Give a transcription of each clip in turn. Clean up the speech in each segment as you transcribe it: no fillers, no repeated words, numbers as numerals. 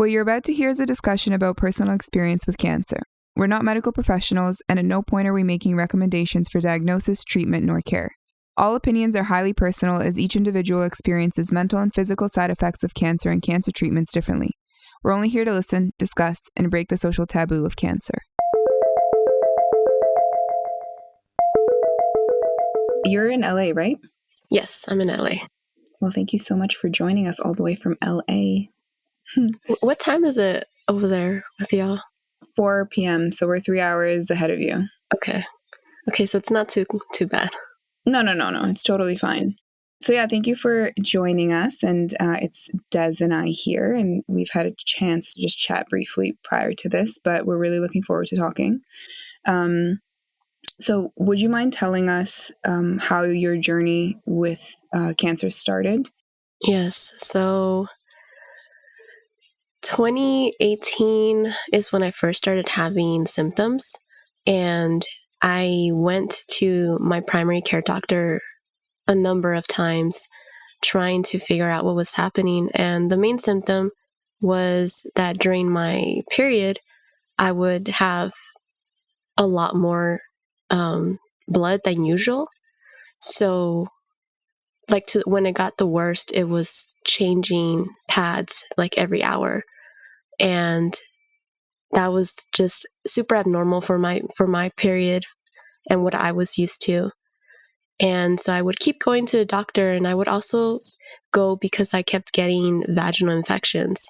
What you're about to hear is a discussion about personal experience with cancer. We're not medical professionals, and at no point are we making recommendations for diagnosis, treatment, nor care. All opinions are highly personal as each individual experiences mental and physical side effects of cancer and cancer treatments differently. We're only here to listen, discuss, and break the social taboo of cancer. You're in LA, right? Yes, I'm in LA. Well, thank you so much for joining us all the way from LA. What time is it over there with y'all? 4 p.m., so we're 3 hours ahead of you. Okay, so it's not too bad. No. It's totally fine. So yeah, thank you for joining us. And it's Des and I here, and we've had a chance to just chat briefly prior to this, but we're really looking forward to talking. So would you mind telling us how your journey with cancer started? Yes, so 2018 is when I first started having symptoms, and I went to my primary care doctor a number of times trying to figure out what was happening. And the main symptom was that during my period, I would have a lot more blood than usual. So when it got the worst, it was changing pads like every hour. And that was just super abnormal for my period and what I was used to. And so I would keep going to the doctor, and I would also go because I kept getting vaginal infections.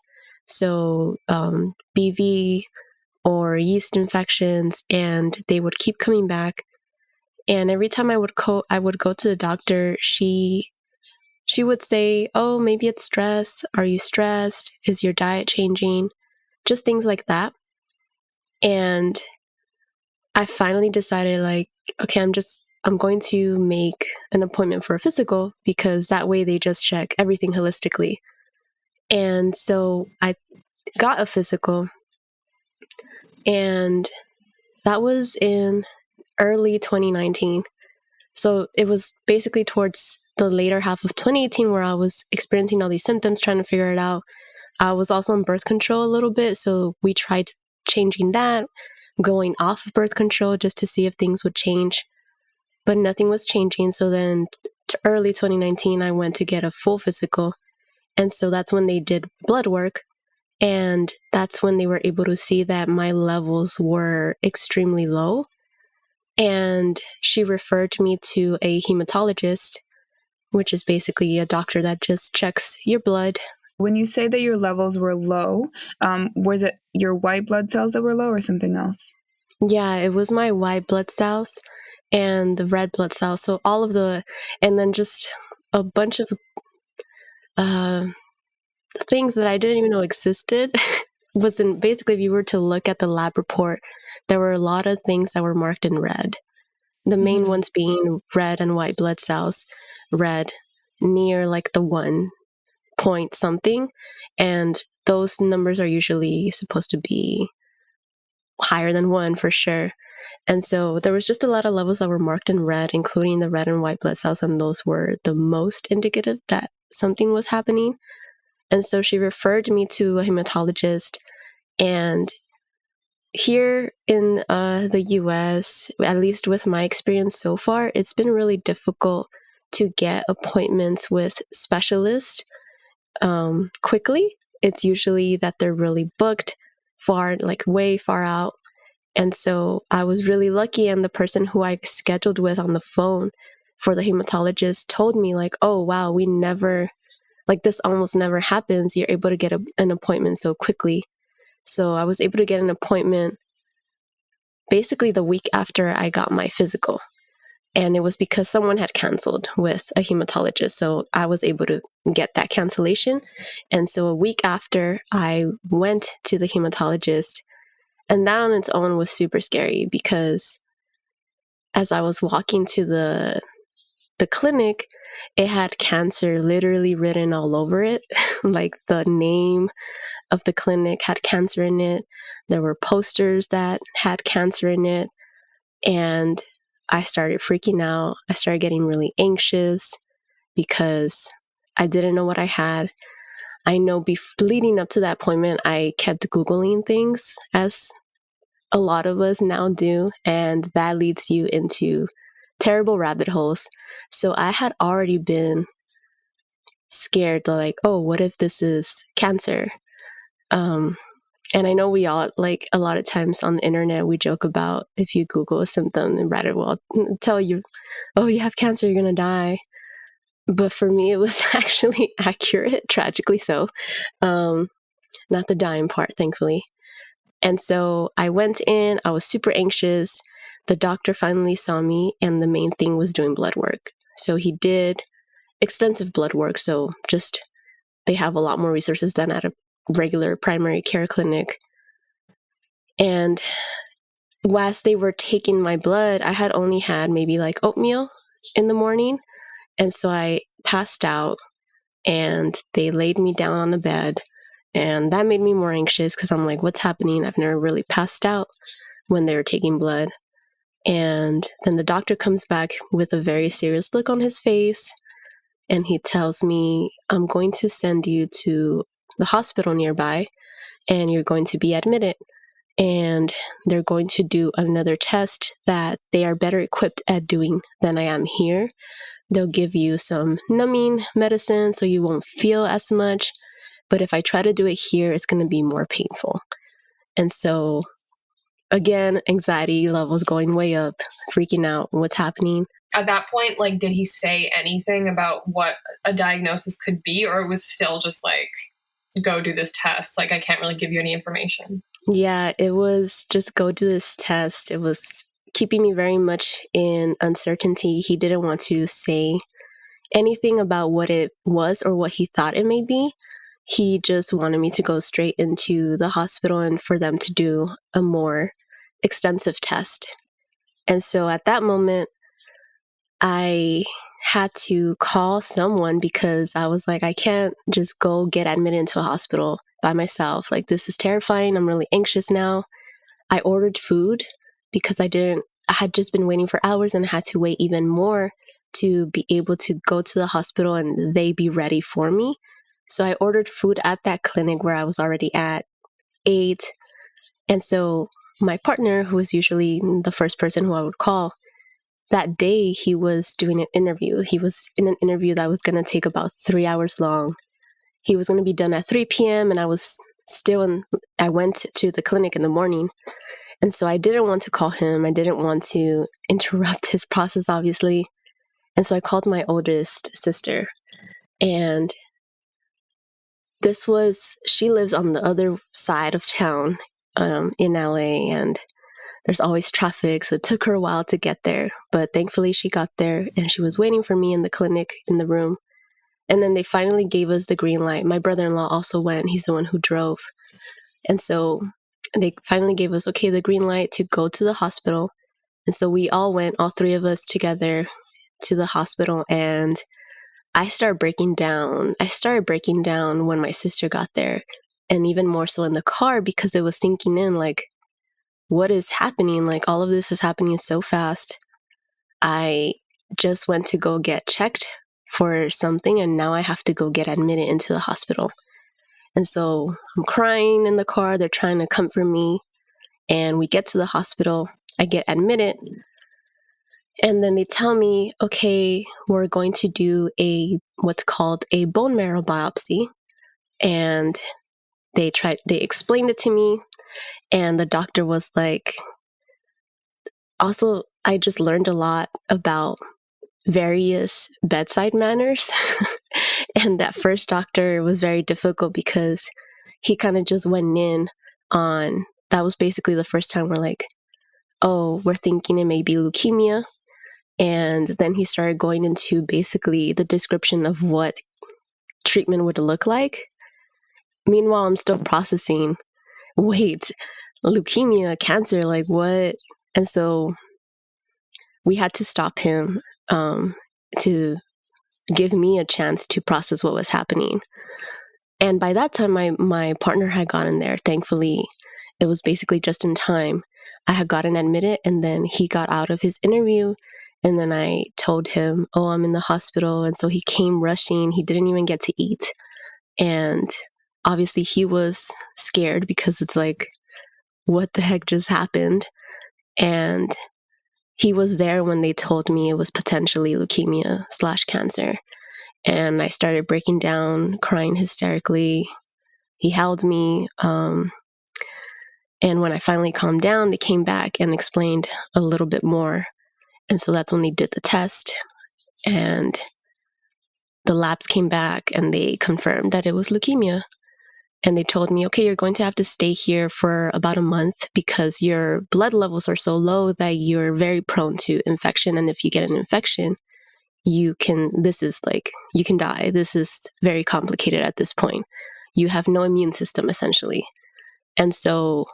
So BV or yeast infections, and they would keep coming back. And every time I would go to the doctor, she would say, "Oh, maybe it's stress. Are you stressed? Is your diet changing?" Just things like that. And I finally decided, okay, I'm going to make an appointment for a physical, because that way they just check everything holistically. And so I got a physical, and that was in early 2019. So it was basically towards the later half of 2018 where I was experiencing all these symptoms, trying to figure it out. I was also on birth control a little bit, so we tried changing that, going off of birth control just to see if things would change. But nothing was changing. So then early 2019, I went to get a full physical. And so that's when they did blood work. And that's when they were able to see that my levels were extremely low. And she referred me to a hematologist, which is basically a doctor that just checks your blood. When you say that your levels were low, was it your white blood cells that were low or something else? Yeah, it was my white blood cells and the red blood cells. So all of and then just a bunch of things that I didn't even know existed. Basically, if you were to look at the lab report, there were a lot of things that were marked in red. The main ones being red and white blood cells, red near the 1 point something. And those numbers are usually supposed to be higher than 1 for sure. And so there was just a lot of levels that were marked in red, including the red and white blood cells, and those were the most indicative that something was happening. And so she referred me to a hematologist. And here in the US, at least with my experience so far, it's been really difficult to get appointments with specialists quickly. It's usually that they're really booked far, way far out. And so I was really lucky, and the person who I scheduled with on the phone for the hematologist told me oh, wow, we never, this almost never happens. You're able to get an appointment so quickly. So I was able to get an appointment basically the week after I got my physical. And it was because someone had canceled with a hematologist. So I was able to get that cancellation. And so a week after, I went to the hematologist. And that on its own was super scary, because as I was walking to the clinic, it had cancer literally written all over it. The name of the clinic had cancer in it. There were posters that had cancer in it. And I started freaking out. I started getting really anxious because I didn't know what I had. I know leading up to that appointment, I kept Googling things, as a lot of us now do, and that leads you into terrible rabbit holes. So I had already been scared, like, oh, what if this is cancer? And I know we all, like, a lot of times on the internet, we joke about if you Google a symptom, and Reddit will tell you, oh, you have cancer, you're going to die. But for me, it was actually accurate, tragically so. Not the dying part, thankfully. And so I went in, I was super anxious. The doctor finally saw me, and the main thing was doing blood work. So he did extensive blood work. So just, they have a lot more resources than at a regular primary care clinic. And whilst they were taking my blood, I had only had maybe like oatmeal in the morning. And so I passed out, and they laid me down on the bed. And that made me more anxious because I'm like, what's happening? I've never really passed out when they were taking blood. And then the doctor comes back with a very serious look on his face. And he tells me, I'm going to send you to the hospital nearby, and you're going to be admitted. And they're going to do another test that they are better equipped at doing than I am here. They'll give you some numbing medicine so you won't feel as much. But if I try to do it here, it's going to be more painful. And so, again, anxiety levels going way up, freaking out, what's happening. At that point, like, did he say anything about what a diagnosis could be, or it was still just like, go do this test? Like, I can't really give you any information. Yeah, it was just go do this test. It was keeping me very much in uncertainty. He didn't want to say anything about what it was or what he thought it may be. He just wanted me to go straight into the hospital and for them to do a more extensive test. And so at that moment, I had to call someone because I was like, I can't just go get admitted into a hospital by myself. Like, this is terrifying. I'm really anxious now. I ordered food because I had just been waiting for hours, and I had to wait even more to be able to go to the hospital and they be ready for me. So I ordered food at that clinic where I was already at 8. And so my partner, who was usually the first person who I would call, that day he was doing an interview. He was in an interview that was going to take about 3 hours long. He was going to be done at 3 p.m. and I was I went to the clinic in the morning. And so I didn't want to call him. I didn't want to interrupt his process, obviously. And so I called my oldest sister. And she lives on the other side of town in LA, and there's always traffic, so it took her a while to get there. But thankfully she got there, and she was waiting for me in the clinic, in the room. And then they finally gave us the green light. My brother-in-law also went. He's the one who drove. And so they finally gave us, the green light to go to the hospital. And so we all went, all 3 of us together, to the hospital, and I started breaking down. I started breaking down when my sister got there, and even more so in the car, because it was sinking in, like, what is happening? Like, all of this is happening so fast. I just went to go get checked for something, and now I have to go get admitted into the hospital. And so I'm crying in the car. They're trying to comfort me, and we get to the hospital. I get admitted. And then they tell me, okay, we're going to do what's called a bone marrow biopsy. And they explained it to me. And the doctor was like, also, I just learned a lot about various bedside manners. And that first doctor was very difficult because he kind of just went in on, that was basically the first time we're like, oh, we're thinking it may be leukemia. And then he started going into basically the description of what treatment would look like. Meanwhile, I'm still processing, wait, leukemia, cancer, like what? And so we had to stop him to give me a chance to process what was happening. And by that time, my partner had gotten there. Thankfully, it was basically just in time. I had gotten admitted, and then he got out of his interview. And then I told him, oh, I'm in the hospital. And so he came rushing. He didn't even get to eat. And obviously he was scared because it's like, what the heck just happened? And he was there when they told me it was potentially leukemia/cancer. And I started breaking down, crying hysterically. He held me. And when I finally calmed down, they came back and explained a little bit more. And so that's when they did the test. And the labs came back and they confirmed that it was leukemia. And they told me, okay, you're going to have to stay here for about a month because your blood levels are so low that you're very prone to infection. And if you get an infection, you can die. This is very complicated at this point. You have no immune system, essentially. And so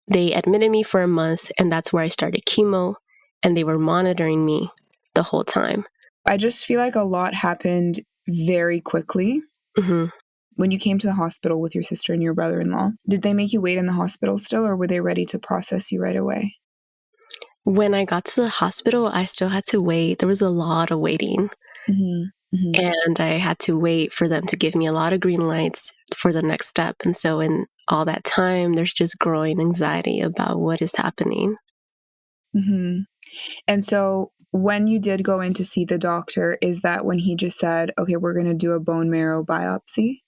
they admitted me for a month, and that's where I started chemo, and they were monitoring me the whole time. I just feel like a lot happened very quickly. Mm-hmm. When you came to the hospital with your sister and your brother-in-law, did they make you wait in the hospital still, or were they ready to process you right away? When I got to the hospital, I still had to wait. There was a lot of waiting. Mm-hmm. Mm-hmm. And I had to wait for them to give me a lot of green lights for the next step. And so in all that time, there's just growing anxiety about what is happening. Mm-hmm. And so when you did go in to see the doctor, is that when he just said, okay, we're going to do a bone marrow biopsy?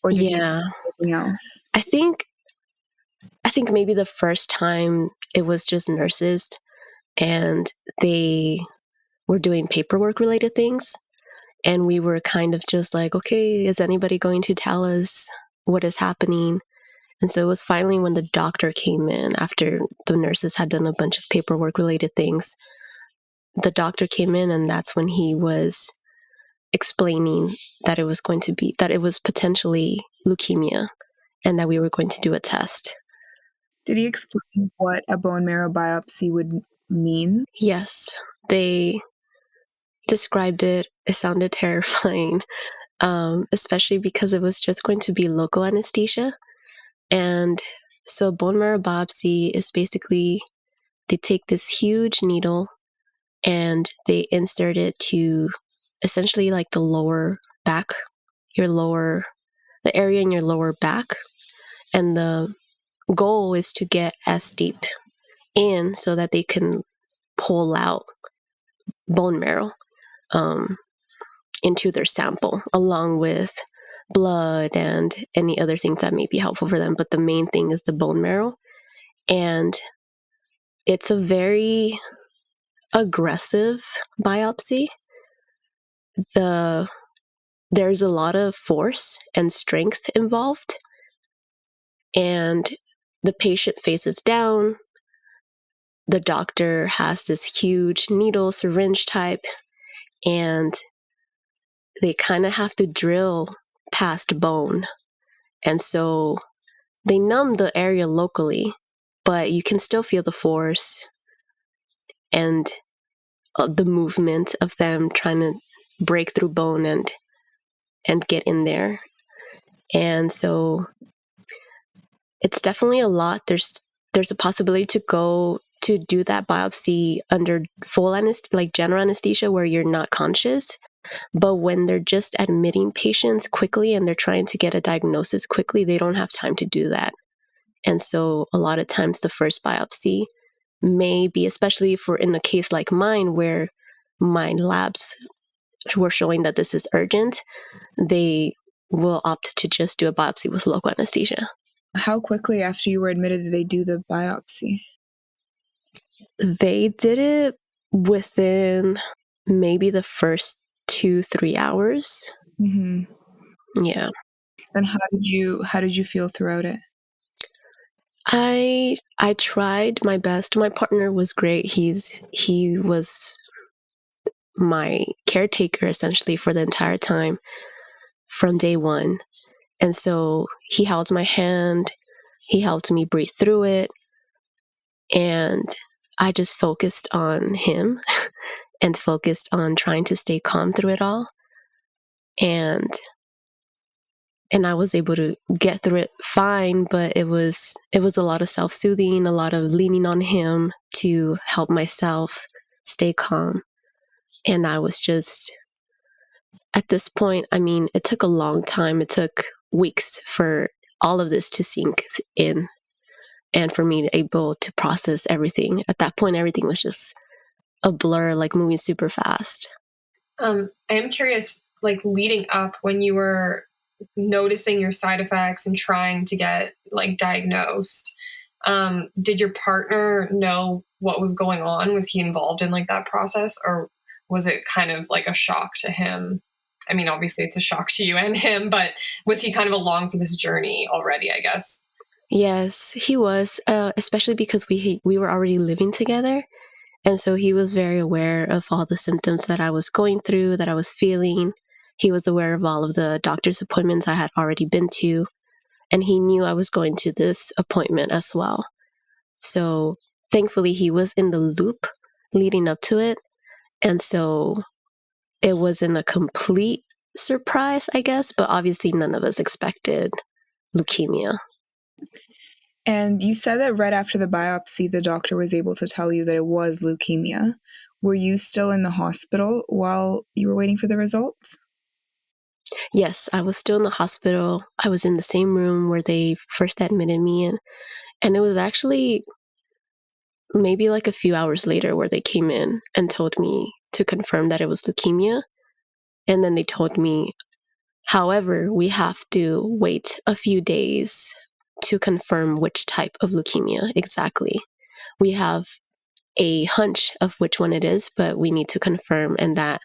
Or did he say something else? I think maybe the first time it was just nurses and they were doing paperwork related things. And we were kind of just like, okay, is anybody going to tell us what is happening? And so it was finally when the doctor came in after the nurses had done a bunch of paperwork related things. The doctor came in, and that's when he was explaining that it was potentially leukemia and that we were going to do a test. Did he explain what a bone marrow biopsy would mean? Yes, they described it. It sounded terrifying, especially because it was just going to be local anesthesia. And so bone marrow biopsy is basically they take this huge needle and they insert it to essentially like the lower back, the area in your lower back. And the goal is to get as deep in so that they can pull out bone marrow into their sample, along with blood and any other things that may be helpful for them. But the main thing is the bone marrow. And it's a very aggressive biopsy. There's a lot of force and strength involved. And the patient faces down. The doctor has this huge needle, syringe type, and they kind of have to drill past bone. And so they numb the area locally, but you can still feel the force and the movement of them trying to break through bone and get in there. And so it's definitely a lot. There's a possibility to go to do that biopsy under full anesthesia, like general anesthesia, where you're not conscious. But when they're just admitting patients quickly and they're trying to get a diagnosis quickly, they don't have time to do that. And so a lot of times the first biopsy may be, especially for in a case like mine where my labs were showing that this is urgent, they will opt to just do a biopsy with local anesthesia. How quickly after you were admitted did they do the biopsy? They did it within maybe the first 2-3 hours. Mm-hmm. Yeah. And how did you feel throughout it? I tried my best. My partner was great. He was my caretaker essentially for the entire time from day one. And so he held my hand, he helped me breathe through it, and I just focused on him and focused on trying to stay calm through it all. And I was able to get through it fine, but it was a lot of self-soothing, a lot of leaning on him to help myself stay calm. And I was just at this point, I mean, it took a long time. It took weeks for all of this to sink in and for me to able to process everything. At that point, everything was just a blur, like moving super fast. I am curious, like leading up when you were noticing your side effects and trying to get like diagnosed, did your partner know what was going on? Was he involved in like that process, or was it kind of like a shock to him? I mean, obviously it's a shock to you and him, but was he kind of along for this journey already, I guess? Yes, he was, especially because we were already living together. And so he was very aware of all the symptoms that I was going through, that I was feeling. He was aware of all of the doctor's appointments I had already been to. And he knew I was going to this appointment as well. So thankfully, he was in the loop leading up to it. And so it wasn't a complete surprise, I guess, but obviously none of us expected leukemia. And you said that right after the biopsy, the doctor was able to tell you that it was leukemia. Were you still in the hospital while you were waiting for the results? Yes, I was still in the hospital. I was in the same room where they first admitted me in. And it was actually maybe like a few hours later where they came in and told me to confirm that it was leukemia. And then they told me, however, we have to wait a few days to confirm which type of leukemia exactly. We have a hunch of which one it is, but we need to confirm, and that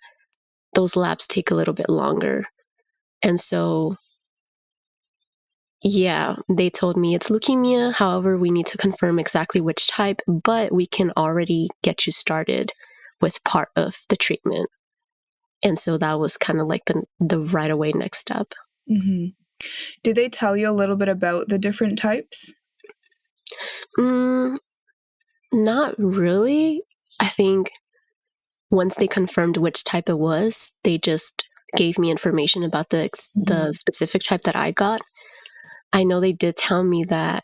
those labs take a little bit longer. And so, yeah, they told me it's leukemia. However, we need to confirm exactly which type, but we can already get you started with part of the treatment. And so that was kind of like the right away next step. Mm-hmm. Did they tell you a little bit about the different types? Not really. I think once they confirmed which type it was, they just gave me information about the specific type that I got. I know they did tell me that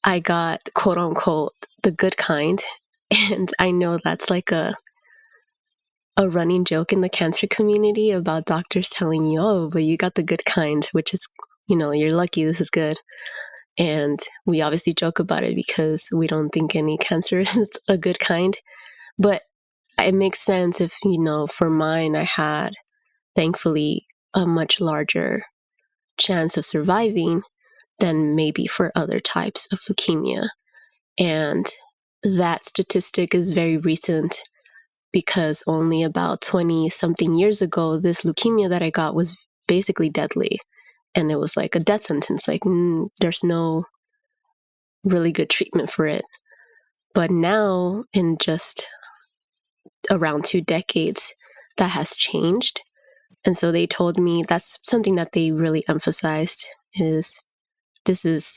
I got, quote unquote, the good kind. And I know that's like a running joke in the cancer community about doctors telling you, oh, but you got the good kind, which is, you're lucky, this is good. And we obviously joke about it because we don't think any cancer is a good kind. But it makes sense if, for mine, I had, thankfully, a much larger chance of surviving than maybe for other types of leukemia. And that statistic is very recent because only about 20-something years ago, this leukemia that I got was basically deadly. And it was like a death sentence. Like, there's no really good treatment for it. But now, in just around 2 decades, that has changed. And so they told me that's something that they really emphasized is this is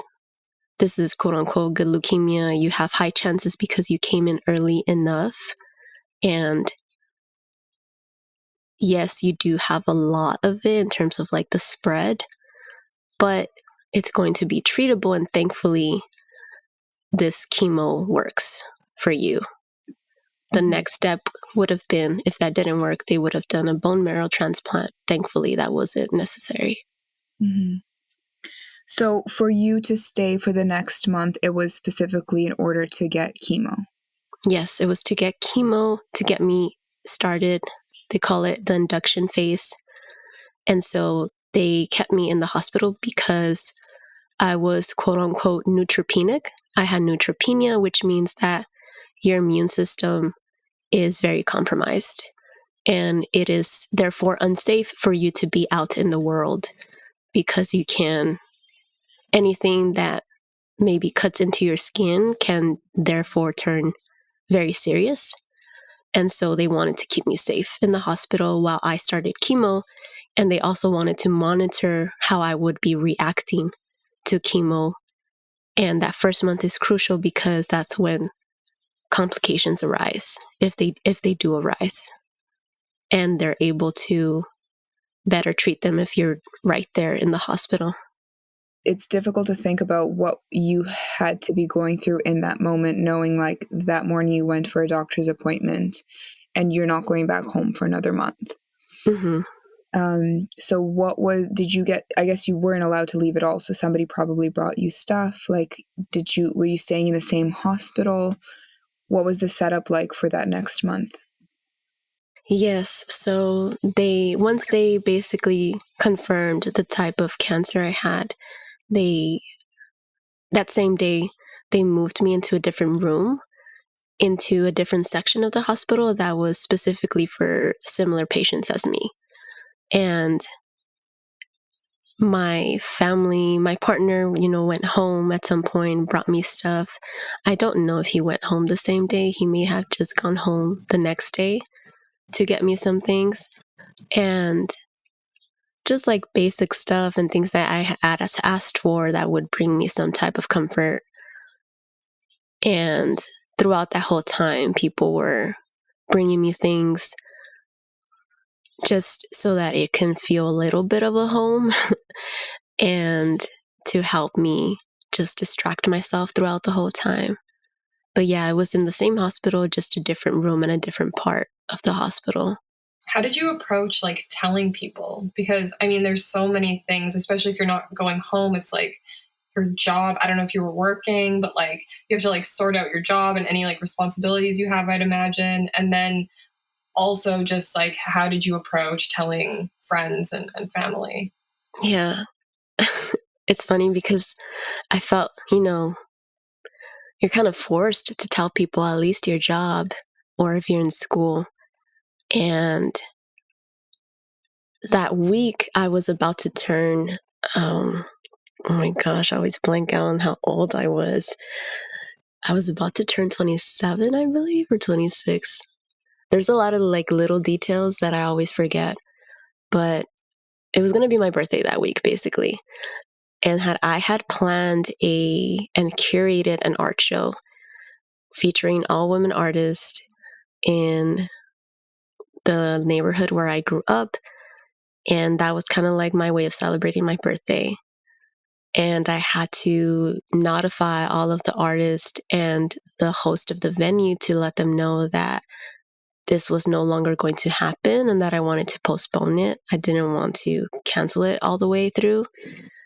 quote unquote good leukemia. You have high chances because you came in early enough. And yes, you do have a lot of it in terms of like the spread, but it's going to be treatable. And thankfully, this chemo works for you. The next step would have been, if that didn't work, they would have done a bone marrow transplant. Thankfully, that wasn't necessary. Mm-hmm. So for you to stay for the next month, it was specifically in order to get chemo? Yes, it was to get chemo, to get me started. They call it the induction phase. And so they kept me in the hospital because I was quote unquote neutropenic. I had neutropenia, which means that your immune system is very compromised. And it is therefore unsafe for you to be out in the world because anything that maybe cuts into your skin can therefore turn very serious. And so they wanted to keep me safe in the hospital while I started chemo. And they also wanted to monitor how I would be reacting to chemo. And that first month is crucial because that's when complications arise, if they do arise. And they're able to better treat them if you're right there in the hospital. It's difficult to think about what you had to be going through in that moment, knowing like that morning you went for a doctor's appointment and you're not going back home for another month. Mm-hmm. So did you get, I guess you weren't allowed to leave at all. So somebody probably brought you stuff. Like, were you staying in the same hospital? What was the setup like for that next month? Yes. So once they basically confirmed the type of cancer I had, that same day, they moved me into a different room, into a different section of the hospital that was specifically for similar patients as me. And my family, my partner, went home at some point, brought me stuff. I don't know if he went home the same day. He may have just gone home the next day to get me some things. And just like basic stuff and things that I had asked for that would bring me some type of comfort. And throughout that whole time, people were bringing me things just so that it can feel a little bit of a home and to help me just distract myself throughout the whole time. But yeah, I was in the same hospital, just a different room and a different part of the hospital. How did you approach like telling people? Because I mean, there's so many things, especially if you're not going home. It's like your job. I don't know if you were working, but like you have to like sort out your job and any like responsibilities you have, I'd imagine. And then also just like, how did you approach telling friends and family? Yeah. It's funny because I felt, you're kind of forced to tell people at least your job or if you're in school. And that week I was about to turn, oh my gosh, I always blank out on how old I was. I was about to turn 27, I believe, or 26. There's a lot of like little details that I always forget, but it was going to be my birthday that week, basically. And I had planned and curated an art show featuring all women artists in the neighborhood where I grew up. And that was kind of like my way of celebrating my birthday. And I had to notify all of the artists and the host of the venue to let them know that this was no longer going to happen and that I wanted to postpone it. I didn't want to cancel it all the way through,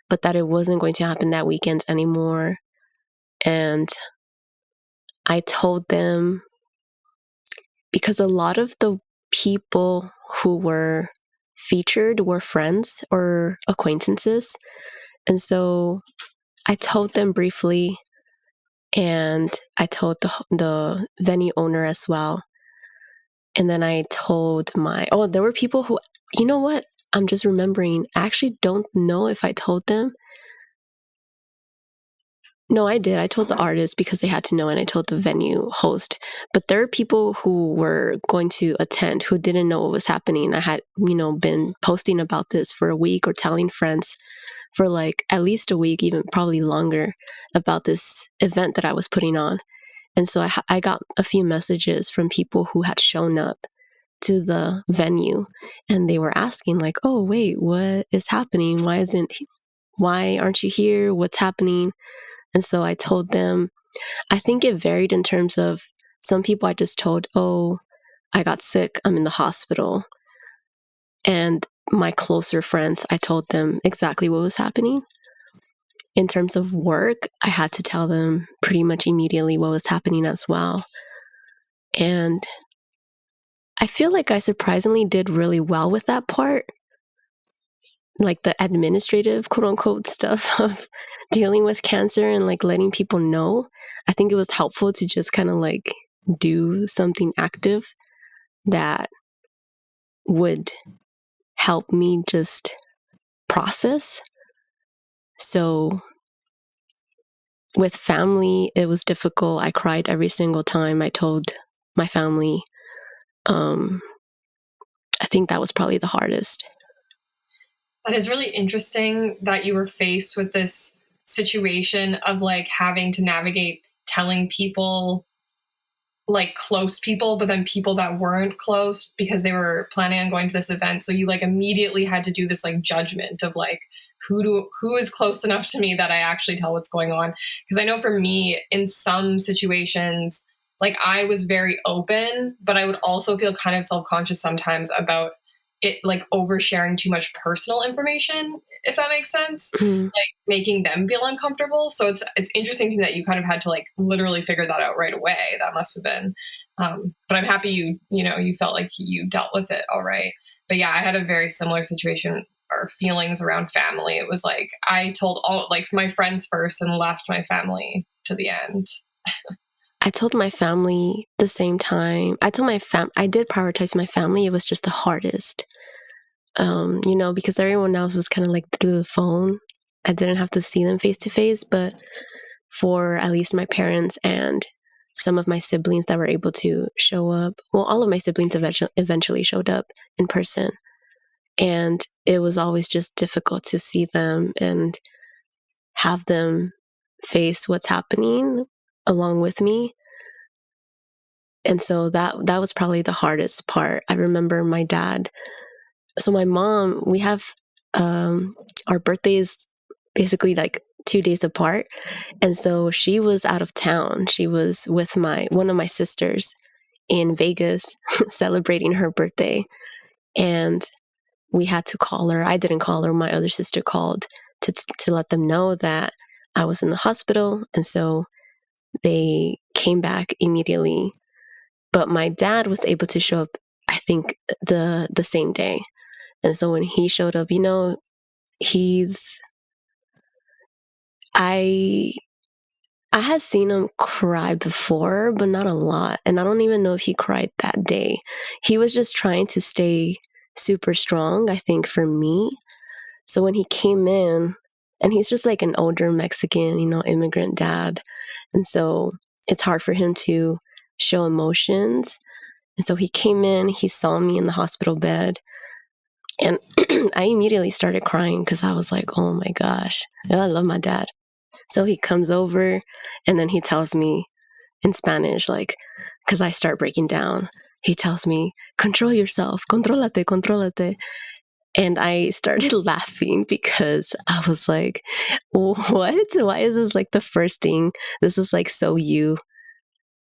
but that it wasn't going to happen that weekend anymore. And I told them, because a lot of the people who were featured were friends or acquaintances. And so I told them briefly, and I told the venue owner as well. And then I told there were people who, you know what? I'm just remembering. I actually don't know if I told them. No, I did. I told the artist because they had to know, and I told the venue host. But there are people who were going to attend who didn't know what was happening. I had, been posting about this for a week or telling friends for like at least a week, even probably longer, about this event that I was putting on. And so I got a few messages from people who had shown up to the venue, and they were asking like, oh, wait, what is happening? Why aren't you here? What's happening? And so I told them, I think it varied in terms of some people I just told, oh, I got sick, I'm in the hospital. And my closer friends, I told them exactly what was happening. In terms of work, I had to tell them pretty much immediately what was happening as well. And I feel like I surprisingly did really well with that part. Like the administrative, quote unquote, stuff of dealing with cancer and like letting people know. I think it was helpful to just kind of like do something active that would help me just process. So with family, it was difficult. I cried every single time I told my family. I think that was probably the hardest. That is really interesting that you were faced with this situation of like having to navigate telling people, like close people, but then people that weren't close because they were planning on going to this event. So you like immediately had to do this like judgment of like, who is close enough to me that I actually tell what's going on. Because I know for me, in some situations, like I was very open, but I would also feel kind of self-conscious sometimes about it like oversharing too much personal information, if that makes sense, Mm. like making them feel uncomfortable. So it's interesting to me that you kind of had to like literally figure that out right away. That must have been, but I'm happy you felt like you dealt with it all right. But yeah, I had a very similar situation or feelings around family. It was like I told all like my friends first and left my family to the end. I told my family the same time. I told I did prioritize my family. It was just the hardest, because everyone else was kind of like through the phone. I didn't have to see them face to face, but for at least my parents and some of my siblings that were able to show up, well, all of my siblings eventually showed up in person. And it was always just difficult to see them and have them face what's happening along with me. And so that was probably the hardest part. I remember my dad. So my mom, we have our birthdays basically like 2 days apart. And so she was out of town. She was with one of my sisters in Vegas celebrating her birthday. And we had to call her. I didn't call her. My other sister called to let them know that I was in the hospital. And so they came back immediately. But my dad was able to show up, I think, the same day. And so when he showed up, I had seen him cry before, but not a lot. And I don't even know if he cried that day. He was just trying to stay super strong, I think, for me. So when he came in, and he's just like an older Mexican, immigrant dad. And so it's hard for him to show emotions. And so he came in, he saw me in the hospital bed. And I immediately started crying because I was like, oh my gosh, I love my dad. So he comes over and then he tells me in Spanish, like, because I start breaking down, he tells me, control yourself, contrólate, contrólate. And I started laughing because I was like, what? Why is this like the first thing? This is like so you.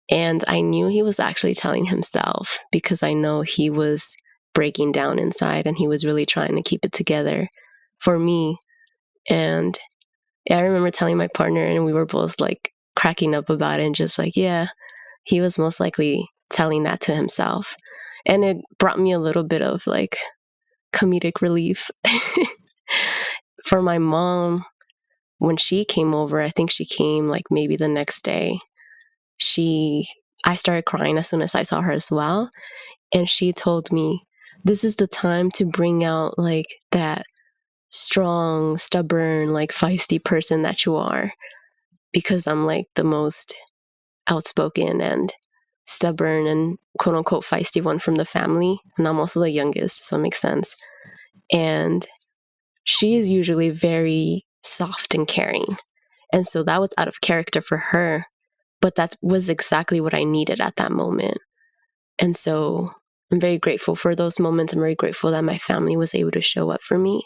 And I knew he was actually telling himself because I know he was breaking down inside and he was really trying to keep it together for me. And I remember telling my partner and we were both like cracking up about it and just like, yeah, he was most likely telling that to himself. And it brought me a little bit of like comedic relief. For my mom, when she came over, I think she came like maybe the next day, I started crying as soon as I saw her as well. And she told me, this is the time to bring out like that strong, stubborn, like feisty person that you are, because I'm like the most outspoken and stubborn and quote unquote feisty one from the family. And I'm also the youngest, so it makes sense. And she is usually very soft and caring. And so that was out of character for her, but that was exactly what I needed at that moment. And so I'm very grateful for those moments. I'm very grateful that my family was able to show up for me.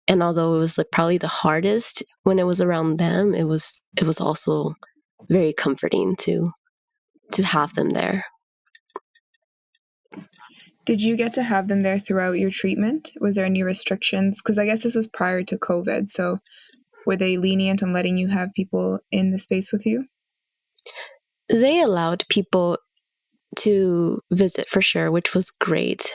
And although it was like probably the hardest when it was around them, it was also very comforting to have them there. Did you get to have them there throughout your treatment? Was there any restrictions? Because I guess this was prior to COVID. So were they lenient on letting you have people in the space with you? They allowed people to visit for sure, which was great.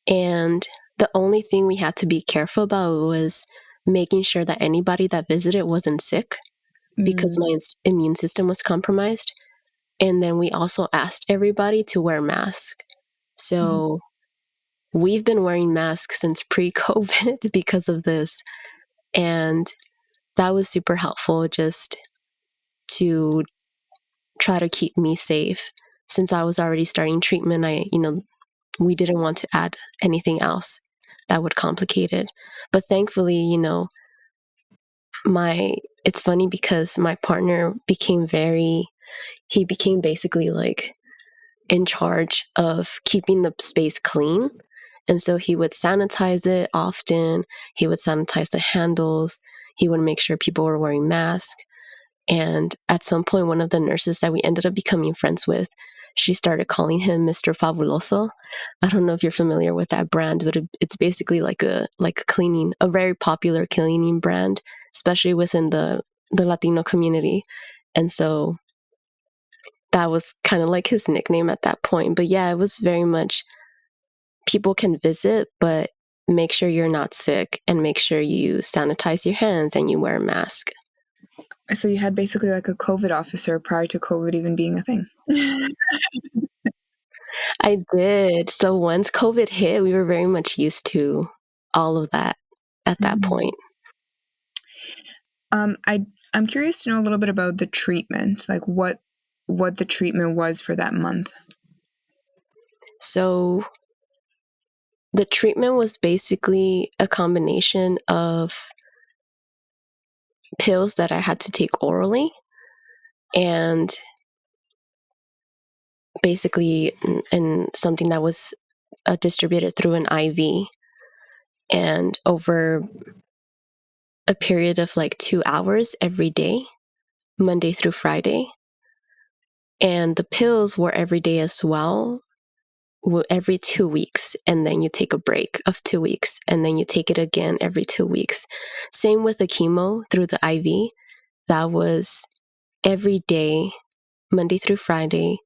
And the only thing we had to be careful about was making sure that anybody that visited wasn't sick because my immune system was compromised. And then we also asked everybody to wear masks. So we've been wearing masks since pre-COVID because of this. And that was super helpful just to try to keep me safe. Since I was already starting treatment, we didn't want to add anything else that would complicate it. But thankfully, it's funny because my partner became basically like in charge of keeping the space clean. And so he would sanitize it often. He would sanitize the handles. He would make sure people were wearing masks. And at some point, one of the nurses that we ended up becoming friends with she started calling him Mr. Fabuloso. I don't know if you're familiar with that brand, but it's basically like a cleaning, a very popular cleaning brand, especially within the Latino community. And so that was kind of like his nickname at that point. But yeah, it was very much people can visit, but make sure you're not sick and make sure you sanitize your hands and you wear a mask. So you had basically like a COVID officer prior to COVID even being a thing. I did. So once COVID hit, we were very much used to all of that at that point. I'm curious to know a little bit about the treatment, like what the treatment was for that month. So the treatment was basically a combination of pills that I had to take orally and basically and something that was distributed through an IV. And over a period of like 2 hours every day, Monday through Friday. And the pills were every day as well, every 2 weeks. And then you take a break of 2 weeks. And then you take it again every 2 weeks. Same with the chemo through the IV. That was every day, Monday through Friday,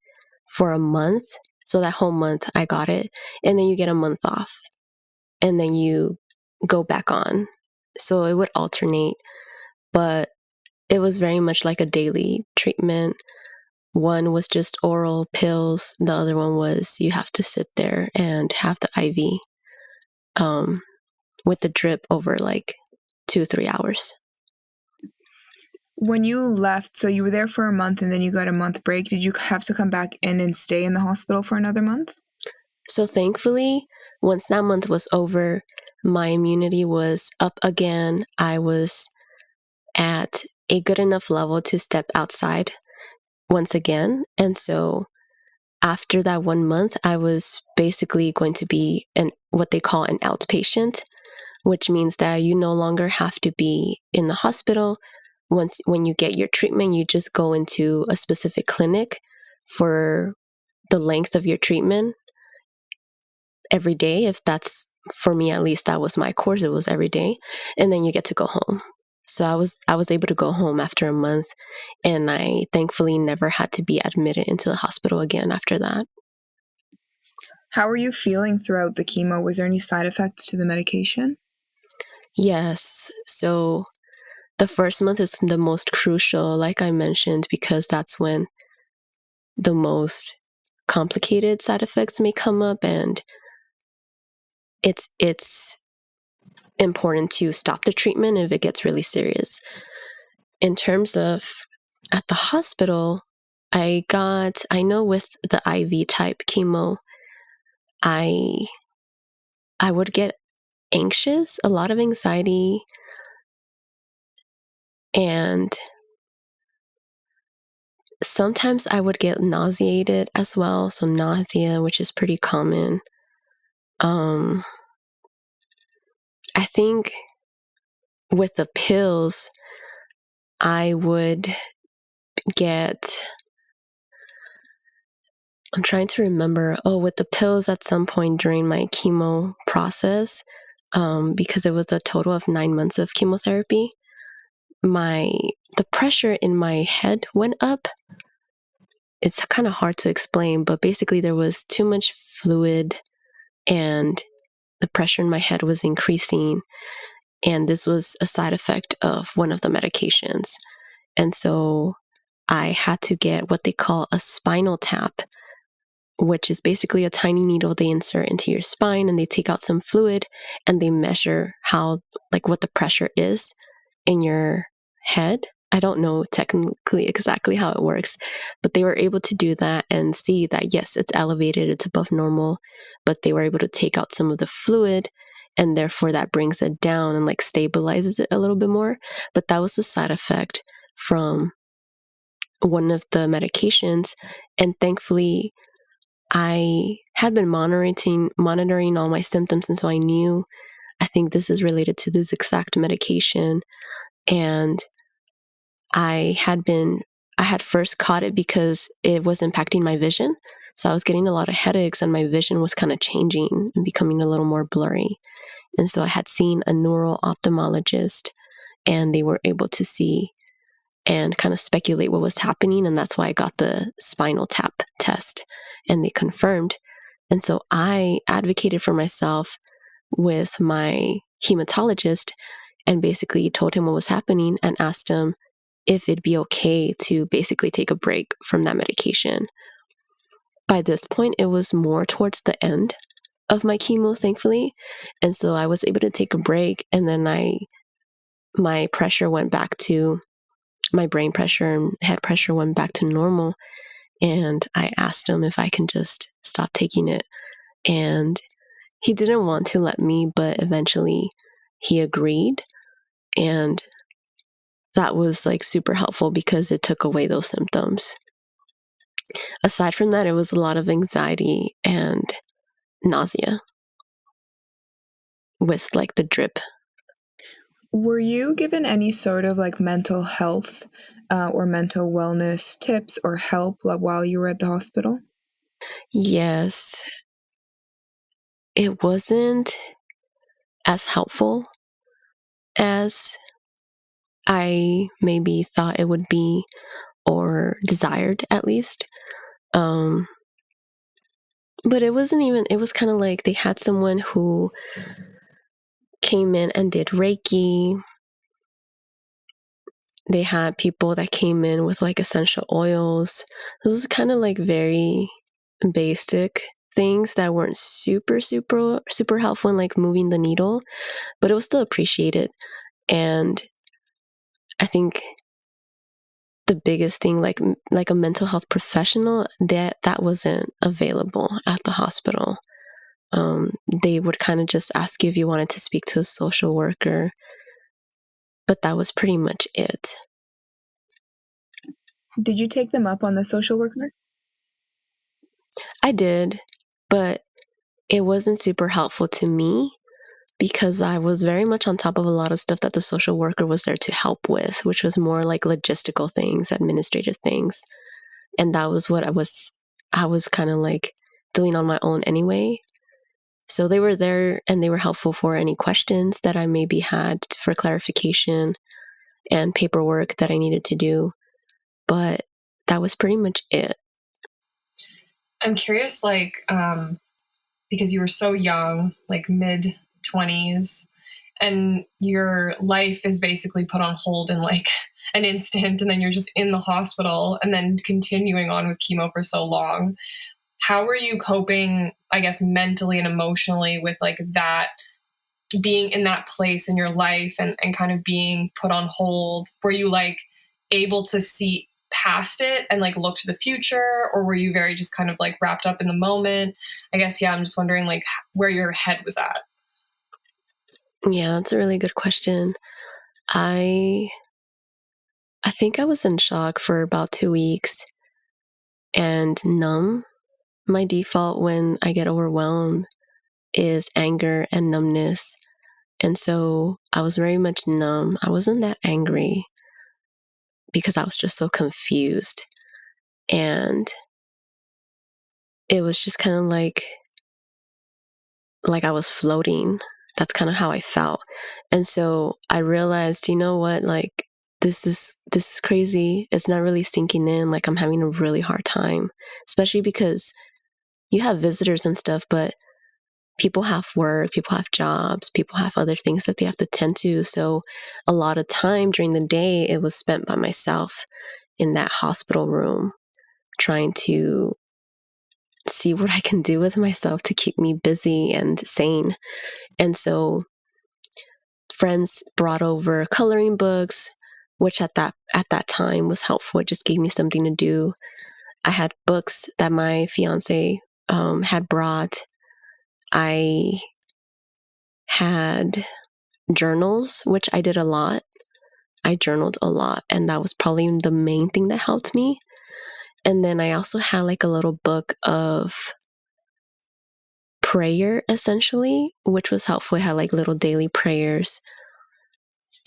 for a month. So that whole month I got it. And then you get a month off. And then you go back on. So it would alternate. But it was very much like a daily treatment. One was just oral pills. The other one was you have to sit there and have the IV with the drip over like 2-3 hours. When you left, so you were there for a month and then you got a month break, did you have to come back in and stay in the hospital for another month? So thankfully, once that month was over, my immunity was up again. I was at a good enough level to step outside once again. And so after that 1 month, I was basically going to be what they call an outpatient, which means that you no longer have to be in the hospital. When you get your treatment, you just go into a specific clinic for the length of your treatment every day. If that's, for me at least, that was my course, it was every day. And then you get to go home. So I was able to go home after a month, and I thankfully never had to be admitted into the hospital again after that. How were you feeling throughout the chemo? Was there any side effects to the medication? Yes. So the first month is the most crucial, like I mentioned, because that's when the most complicated side effects may come up, and it's important to stop the treatment if it gets really serious. In terms of at the hospital, I know with the IV type chemo, I would get anxious, a lot of anxiety, and sometimes I would get nauseated as well. So nausea, which is pretty common. I think with the pills, I would get, I'm trying to remember, with the pills at some point during my chemo process, because it was a total of 9 months of chemotherapy, the pressure in my head went up. It's kind of hard to explain, but basically there was too much fluid and the pressure in my head was increasing. And this was a side effect of one of the medications. And so I had to get what they call a spinal tap, which is basically a tiny needle they insert into your spine, and they take out some fluid and they measure what the pressure is in your head. I don't know technically exactly how it works, but they were able to do that and see that, yes, it's elevated, it's above normal, but they were able to take out some of the fluid, and therefore that brings it down and stabilizes it a little bit more. But that was the side effect from one of the medications. And thankfully, I had been monitoring all my symptoms, and so I knew, I think this is related to this exact medication. And I had first caught it because it was impacting my vision. So I was getting a lot of headaches, and my vision was kind of changing and becoming a little more blurry. And so I had seen a neural ophthalmologist, and they were able to see and kind of speculate what was happening. And that's why I got the spinal tap test, and they confirmed. And so I advocated for myself with my hematologist and basically told him what was happening and asked him if it'd be okay to basically take a break from that medication. By this point, it was more towards the end of my chemo, thankfully. And so I was able to take a break, and then my pressure went back to, my brain pressure and head pressure went back to normal. And I asked him if I can just stop taking it. And he didn't want to let me, but eventually he agreed. And that was like super helpful because it took away those symptoms. Aside from that, it was a lot of anxiety and nausea with like the drip. Were you given any sort of like mental health or mental wellness tips or help while you were at the hospital? Yes. It wasn't as helpful as I maybe thought it would be, or desired at least. But it wasn't even, it was kind of like they had someone who came in and did Reiki. They had people that came in with like essential oils. This was kind of like very basic things that weren't super helpful in like moving the needle, but it was still appreciated. And I think the biggest thing, like a mental health professional, that wasn't available at the hospital. They would kind of just ask you if you wanted to speak to a social worker, but that was pretty much it. Did you take them up on the social worker? I did, but it wasn't super helpful to me because I was very much on top of a lot of stuff that the social worker was there to help with, which was more like logistical things, administrative things. And that was what I was kind of like doing on my own anyway. So they were there and they were helpful for any questions that I maybe had for clarification and paperwork that I needed to do. But that was pretty much it. I'm curious, like, because you were so young, like mid-20s, and your life is basically put on hold in like an instant, and then you're just in the hospital and then continuing on with chemo for so long. How were you coping, I guess, mentally and emotionally with like that, being in that place in your life and kind of being put on hold? Were you like able to see past it and like look to the future, or were you very just kind of like wrapped up in the moment? I guess, yeah, I'm just wondering like where your head was at. Yeah, that's a really good question. I think I was in shock for about 2 weeks and numb. My default when I get overwhelmed is anger and numbness. And so I was very much numb. I wasn't that angry because I was just so confused. And it was just kind of like I was floating. That's kind of how I felt. And so I realized, you know what, like this is crazy. It's not really sinking in. Like I'm having a really hard time, especially because you have visitors and stuff, but people have work, people have jobs, people have other things that they have to tend to. So a lot of time during the day, it was spent by myself in that hospital room, trying to see what I can do with myself to keep me busy and sane. And so friends brought over coloring books, which at that time was helpful. It just gave me something to do. I had books that my fiance had brought. I had journals, which I did a lot. I journaled a lot, and that was probably the main thing that helped me. And then I also had like a little book of prayer, essentially, which was helpful. I had like little daily prayers.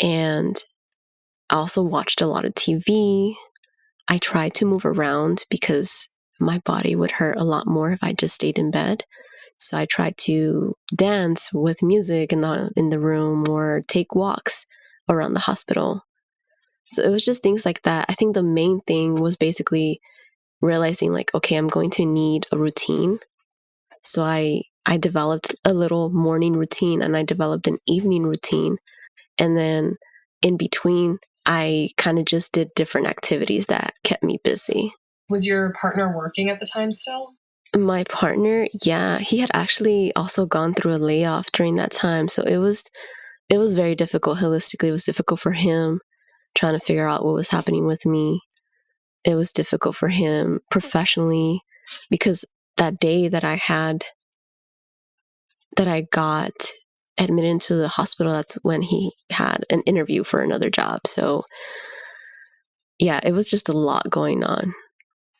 And I also watched a lot of TV. I tried to move around because my body would hurt a lot more if I just stayed in bed. So I tried to dance with music in the room or take walks around the hospital. So it was just things like that. I think the main thing was basically realizing like, okay, I'm going to need a routine. So I developed a little morning routine and I developed an evening routine. And then in between, I kind of just did different activities that kept me busy. Was your partner working at the time still? My partner, yeah, he had actually also gone through a layoff during that time. So it was very difficult holistically. It was difficult for him trying to figure out what was happening with me. It was difficult for him professionally because that day that I got admitted into the hospital, that's when he had an interview for another job. So yeah, it was just a lot going on.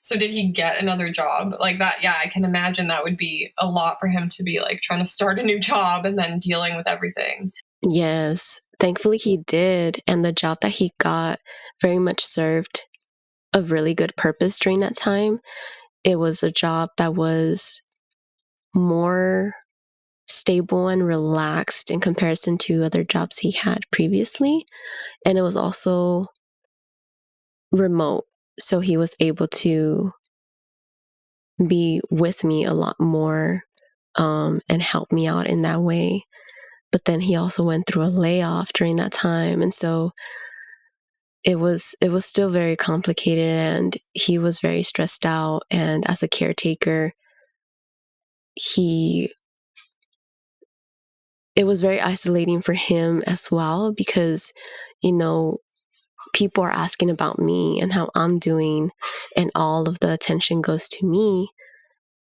So did he get another job like that? Yeah, I can imagine that would be a lot for him to be like trying to start a new job and then dealing with everything. Yes, thankfully he did. And the job that he got very much served a really good purpose during that time. It was a job that was more stable and relaxed in comparison to other jobs he had previously. And it was also remote. So he was able to be with me a lot more and help me out in that way. But then he also went through a layoff during that time. And so it was still very complicated and he was very stressed out. And as a caretaker, it was very isolating for him as well because, people are asking about me and how I'm doing and all of the attention goes to me.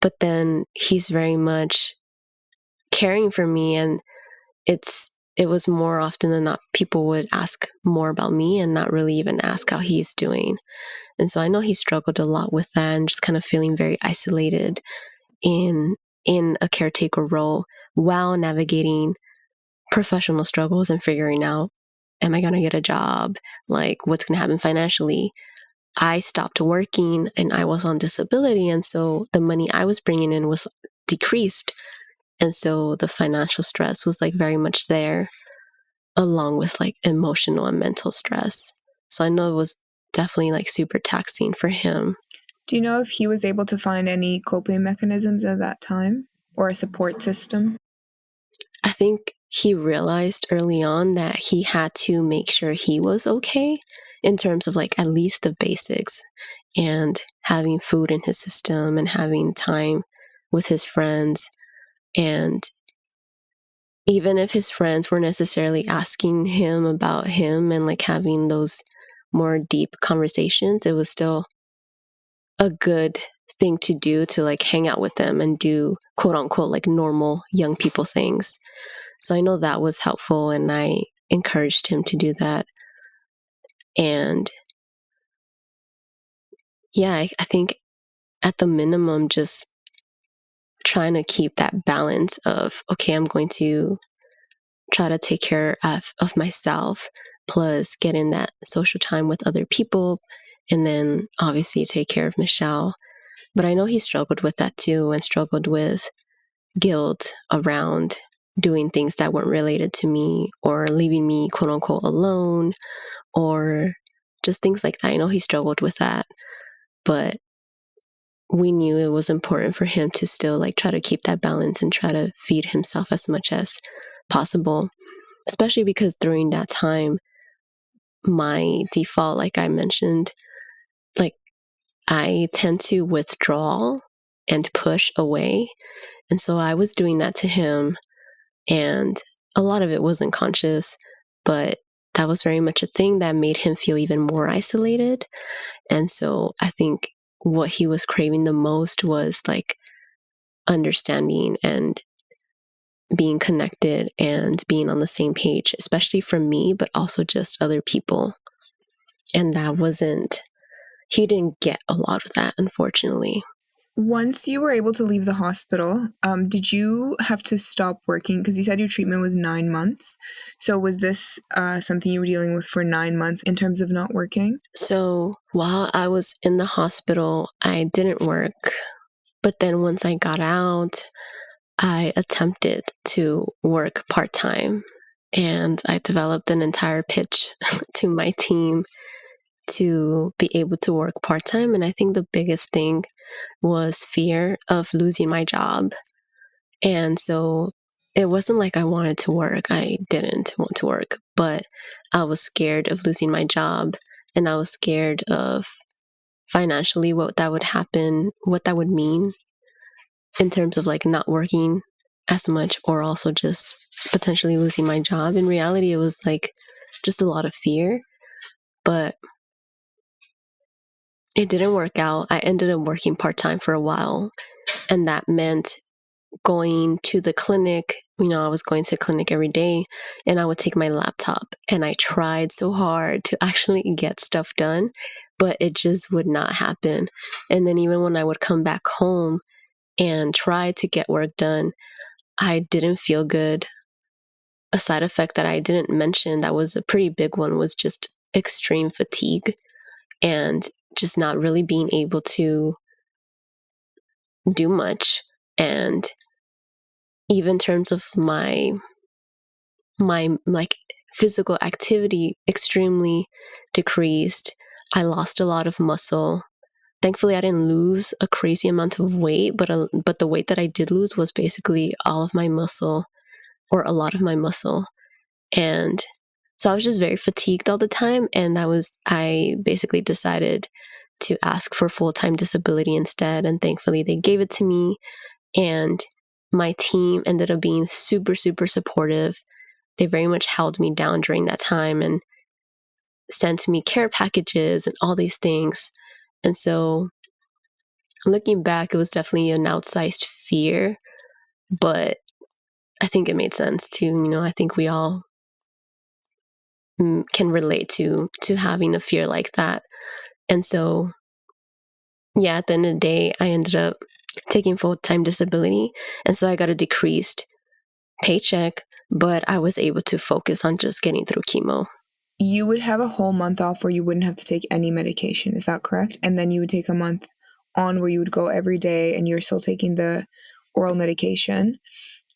But then he's very much caring for me and it was more often than not people would ask more about me and not really even ask how he's doing. And so I know he struggled a lot with that and just kind of feeling very isolated in a caretaker role while navigating professional struggles and figuring out, am I going to get a job? Like, what's going to happen financially? I stopped working and I was on disability. And so the money I was bringing in was decreased. And so the financial stress was like very much there, along with like emotional and mental stress. So I know it was definitely like super taxing for him. Do you know if he was able to find any coping mechanisms at that time or a support system? I think he realized early on that he had to make sure he was okay in terms of like at least the basics and having food in his system and having time with his friends. And even if his friends were necessarily asking him about him and like having those more deep conversations, it was still a good thing to do to like hang out with them and do quote unquote like normal young people things. So I know that was helpful and I encouraged him to do that. And yeah, I think at the minimum, just trying to keep that balance of, okay, I'm going to try to take care of myself, plus get in that social time with other people, and then obviously take care of Michelle. But I know he struggled with that too and struggled with guilt around doing things that weren't related to me or leaving me quote unquote alone or just things like that. I know he struggled with that, but we knew it was important for him to still like try to keep that balance and try to feed himself as much as possible, especially because during that time, my default, like I mentioned, like I tend to withdraw and push away. And so I was doing that to him. And a lot of it wasn't conscious, but that was very much a thing that made him feel even more isolated. And so I think what he was craving the most was like understanding and being connected and being on the same page, especially from me, but also just other people. And he didn't get a lot of that, unfortunately. Once you were able to leave the hospital, did you have to stop working? Because you said your treatment was 9 months. So was this something you were dealing with for 9 months in terms of not working? So while I was in the hospital, I didn't work. But then once I got out, I attempted to work part-time, and I developed an entire pitch to my team to be able to work part-time. And I think the biggest thing was fear of losing my job. And so it wasn't like I wanted to work. I didn't want to work, but I was scared of losing my job, and I was scared of financially what that would happen, what that would mean in terms of like not working as much, or also just potentially losing my job. In reality, it was like just a lot of fear, but it didn't work out. I ended up working part-time for a while, and that meant going to the clinic. I was going to clinic every day, and I would take my laptop, and I tried so hard to actually get stuff done, but it just would not happen. And then even when I would come back home and try to get work done, I didn't feel good. A side effect that I didn't mention that was a pretty big one was just extreme fatigue, and just not really being able to do much. And even in terms of my like physical activity, extremely decreased. I lost a lot of muscle. Thankfully, I didn't lose a crazy amount of weight, but the weight that I did lose was basically all of my muscle, or a lot of my muscle. And so I was just very fatigued all the time, and I basically decided to ask for full-time disability instead, and thankfully they gave it to me. And my team ended up being super, super supportive. They very much held me down during that time and sent me care packages and all these things. And so looking back, it was definitely an outsized fear, but I think it made sense to, I think we all can relate to having a fear like that. And so, yeah, at the end of the day, I ended up taking full-time disability. And so I got a decreased paycheck, but I was able to focus on just getting through chemo. You would have a whole month off where you wouldn't have to take any medication. Is that correct? And then you would take a month on where you would go every day and you're still taking the oral medication.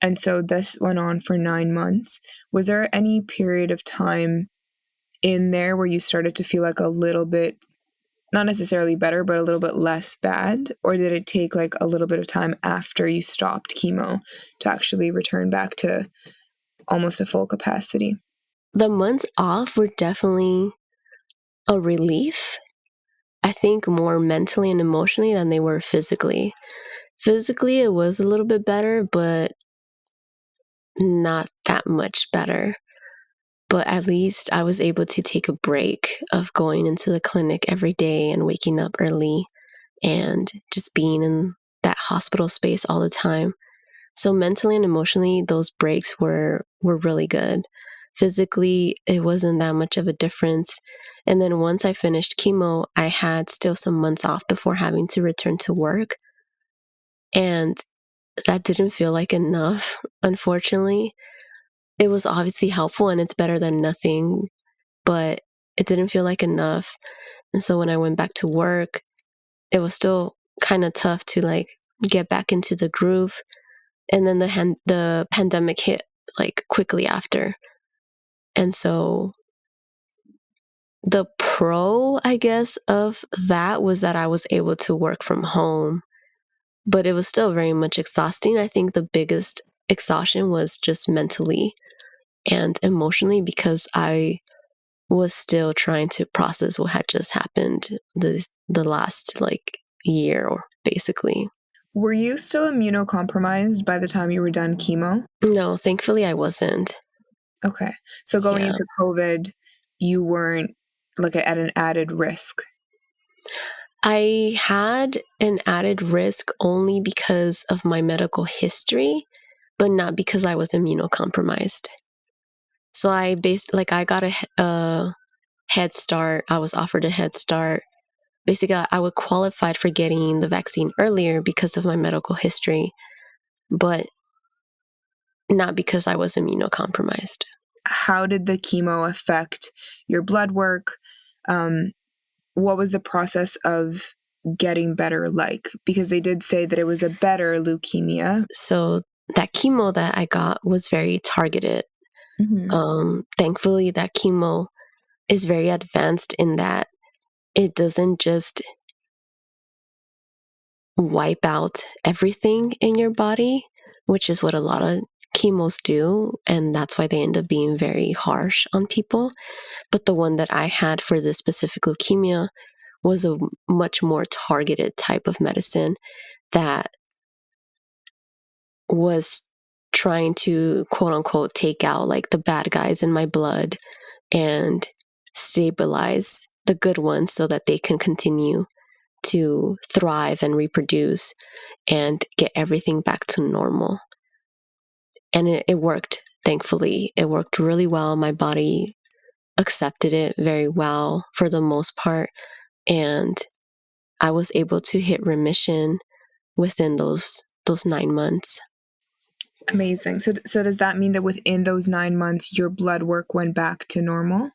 And so this went on for 9 months. Was there any period of time in there where you started to feel like a little bit, not necessarily better, but a little bit less bad? Or did it take like a little bit of time after you stopped chemo to actually return back to almost a full capacity? The months off were definitely a relief. I think more mentally and emotionally than they were physically. Physically, it was a little bit better, but not that much better. But at least I was able to take a break of going into the clinic every day and waking up early and just being in that hospital space all the time. So mentally and emotionally, those breaks were really good. Physically, it wasn't that much of a difference. And then once I finished chemo, I had still some months off before having to return to work. And that didn't feel like enough, unfortunately. It was obviously helpful and it's better than nothing, but it didn't feel like enough. And so when I went back to work, it was still kind of tough to like get back into the groove. And then the pandemic hit like quickly after. And so the pro, I guess, of that was that I was able to work from home, but it was still very much exhausting. I think the biggest exhaustion was just mentally and emotionally, because I was still trying to process what had just happened the last like year, or basically. Were you still immunocompromised by the time you were done chemo? No, thankfully I wasn't. Okay. So going into COVID, you weren't like at an added risk? I had an added risk only because of my medical history, but not because I was immunocompromised. So I got a head start. I was offered a head start basically I would qualified for getting the vaccine earlier because of my medical history, but not because I was immunocompromised. How did the chemo affect your blood work? What was the process of getting better like? Because they did say that it was a better leukemia. So that chemo that I got was very targeted. Thankfully, that chemo is very advanced in that it doesn't just wipe out everything in your body, which is what a lot of chemos do, and that's why they end up being very harsh on people. But the one that I had for this specific leukemia was a much more targeted type of medicine that was trying to quote unquote take out like the bad guys in my blood and stabilize the good ones so that they can continue to thrive and reproduce and get everything back to normal. And it worked, thankfully. It worked really well. My body accepted it very well for the most part. And I was able to hit remission within those 9 months. Amazing. So does that mean that within those 9 months, your blood work went back to normal?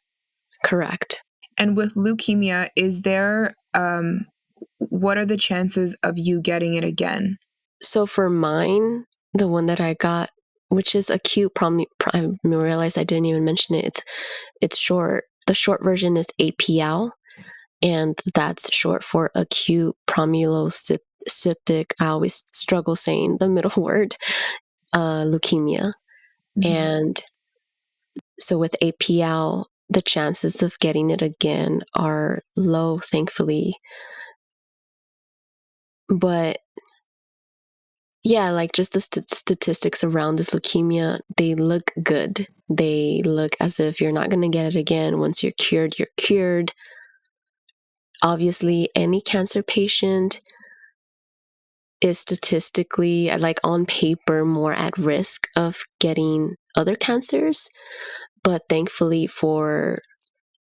Correct. And with leukemia, is there, what are the chances of you getting it again? So for mine, the one that I got, which is acute I realized I didn't even mention it. It's short. The short version is APL, and that's short for acute promyelocytic. I always struggle saying the middle word, leukemia. And so with APL, the chances of getting it again are low, thankfully. But yeah, like just the statistics around this leukemia, they look good. They look as if you're not going to get it again. Once you're cured, you're cured. Obviously, any cancer patient is statistically, like on paper, more at risk of getting other cancers. But thankfully for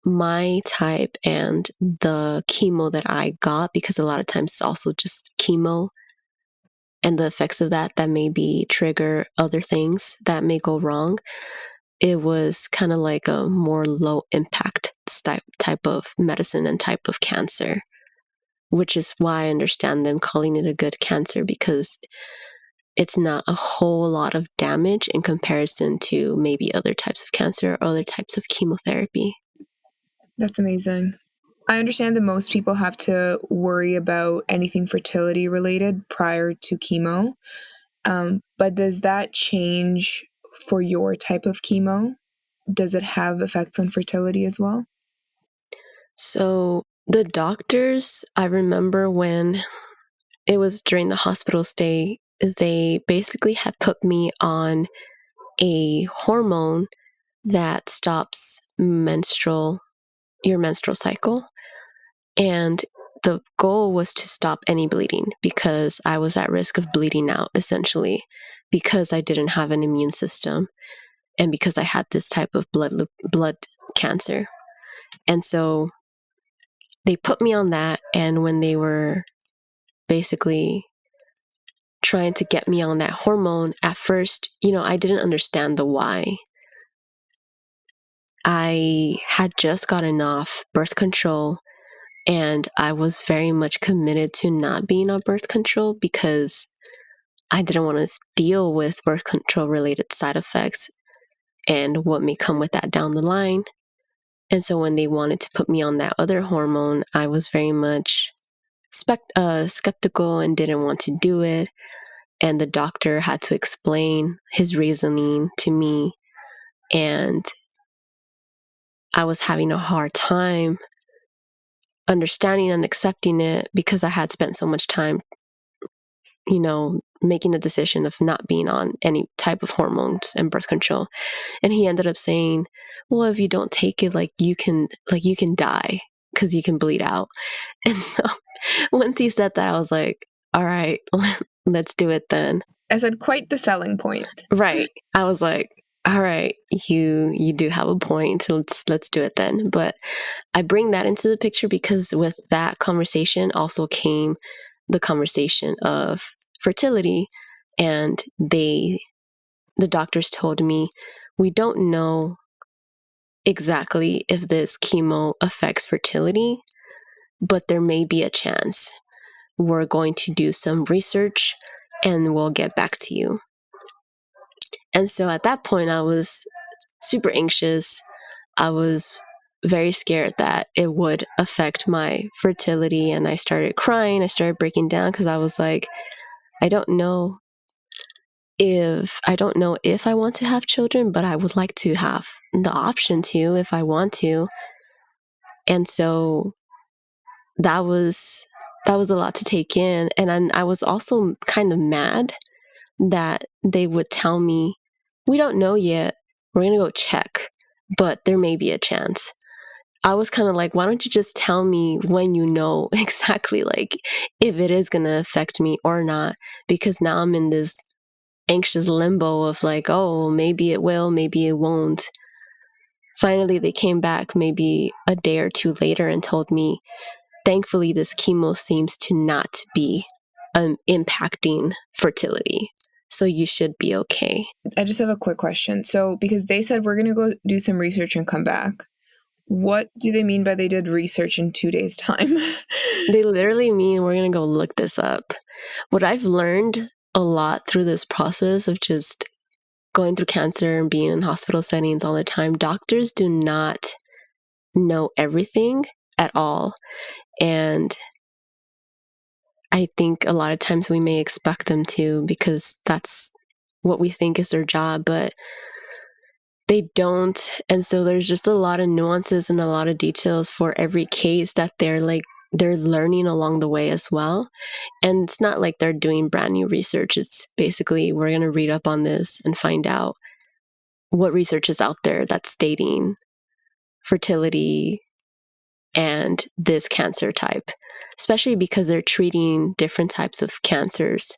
my type and the chemo that I got, because a lot of times it's also just chemo and the effects of that maybe trigger other things that may go wrong. It was kind of like a more low impact type of medicine and type of cancer, which is why I understand them calling it a good cancer, because it's not a whole lot of damage in comparison to maybe other types of cancer or other types of chemotherapy. That's amazing. I understand that most people have to worry about anything fertility related prior to chemo. But does that change for your type of chemo? Does it have effects on fertility as well? So the doctors, I remember when it was during the hospital stay, they basically had put me on a hormone that stops your menstrual cycle. And the goal was to stop any bleeding because I was at risk of bleeding out, essentially, because I didn't have an immune system and because I had this type of blood cancer. And so they put me on that, and when they were basically trying to get me on that hormone, at first, I didn't understand the why. I had just gotten off birth control, and I was very much committed to not being on birth control because I didn't want to deal with birth control related side effects and what may come with that down the line. And so when they wanted to put me on that other hormone, I was very much skeptical and didn't want to do it. And the doctor had to explain his reasoning to me. And I was having a hard time understanding and accepting it because I had spent so much time, making a decision of not being on any type of hormones and birth control. And he ended up saying, well, if you don't take it, you can die because you can bleed out. And so once he said that, I was like, all right, let's do it then. I said, quite the selling point. Right. I was like, all right, you do have a point. Let's do it then. But I bring that into the picture because with that conversation also came the conversation of fertility, and the doctors told me, we don't know exactly if this chemo affects fertility, but there may be a chance. We're going to do some research and we'll get back to you. And so at that point, I was super anxious. I was very scared that it would affect my fertility. And I started crying. I started breaking down because I was like, I don't know if I want to have children, but I would like to have the option to if I want to. And so that was a lot to take in. And I was also kind of mad that they would tell me, we don't know yet, we're going to go check, but there may be a chance. I was kind of like, why don't you just tell me when you know exactly, like, if it is going to affect me or not? Because now I'm in this anxious limbo of like, oh, maybe it will, maybe it won't. Finally, they came back maybe a day or two later and told me, thankfully, this chemo seems to not be impacting fertility. So you should be okay. I just have a quick question. So, because they said we're going to go do some research and come back, what do they mean by they did research in 2 days' time? They literally mean we're going to go look this up. What I've learned a lot through this process of just going through cancer and being in hospital settings all the time, doctors do not know everything at all. And I think a lot of times we may expect them to because that's what we think is their job, but they don't. And so there's just a lot of nuances and a lot of details for every case that they're learning along the way as well. And it's not like they're doing brand new research. It's basically, we're going to read up on this and find out what research is out there that's stating fertility and this cancer type, especially because they're treating different types of cancers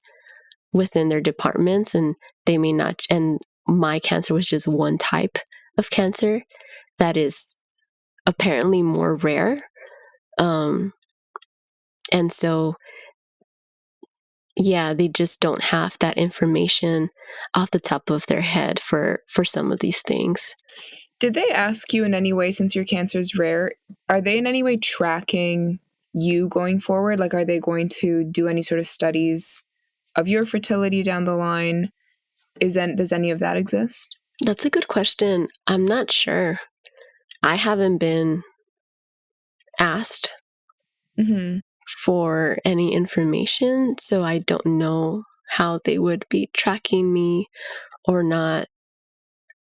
within their departments, and they may not, and my cancer was just one type of cancer that is apparently more rare. And so, yeah, they just don't have that information off the top of their head for some of these things. Did they ask you in any way, since your cancer is rare, are they in any way tracking you going forward? Like, are they going to do any sort of studies of your fertility down the line? Does any of that exist? That's a good question. I'm not sure. I haven't been asked for any information, so I don't know how they would be tracking me or not.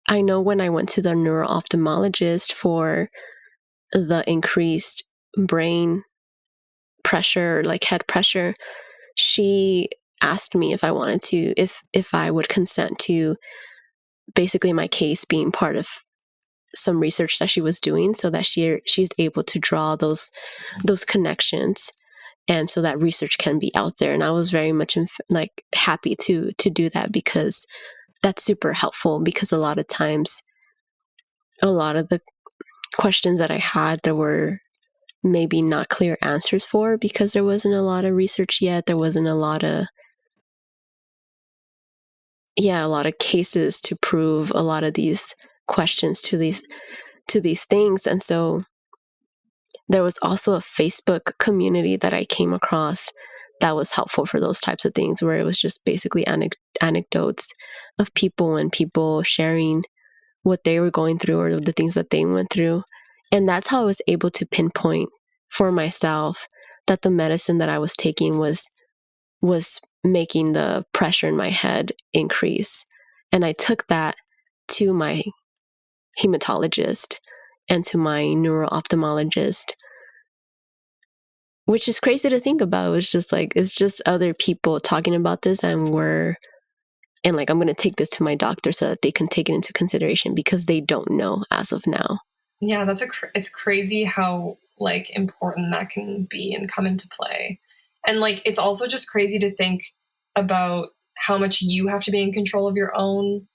I know when I went to the neuro-ophthalmologist for the increased brain pressure, like head pressure, she asked me if I wanted to, if I would consent to basically my case being part of some research that she was doing, so that she's able to draw those connections, and so that research can be out there. And I was very much happy to do that, because that's super helpful, because a lot of times, a lot of the questions that I had, there were maybe not clear answers for, because there wasn't a lot of research yet. There wasn't a lot of cases to prove a lot of these questions to these things. And so there was also a Facebook community that I came across that was helpful for those types of things, where it was just basically anecdotes of people and people sharing what they were going through or the things that they went through. And that's how I was able to pinpoint for myself that the medicine that I was taking was making the pressure in my head increase. And I took that to my hematologist and to my neuro-ophthalmologist, which is crazy to think about. It's just other people talking about this, and I'm going to take this to my doctor so that they can take it into consideration, because they don't know as of now. Yeah, it's crazy how important that can be and come into play. And it's also just crazy to think about how much you have to be in control of your own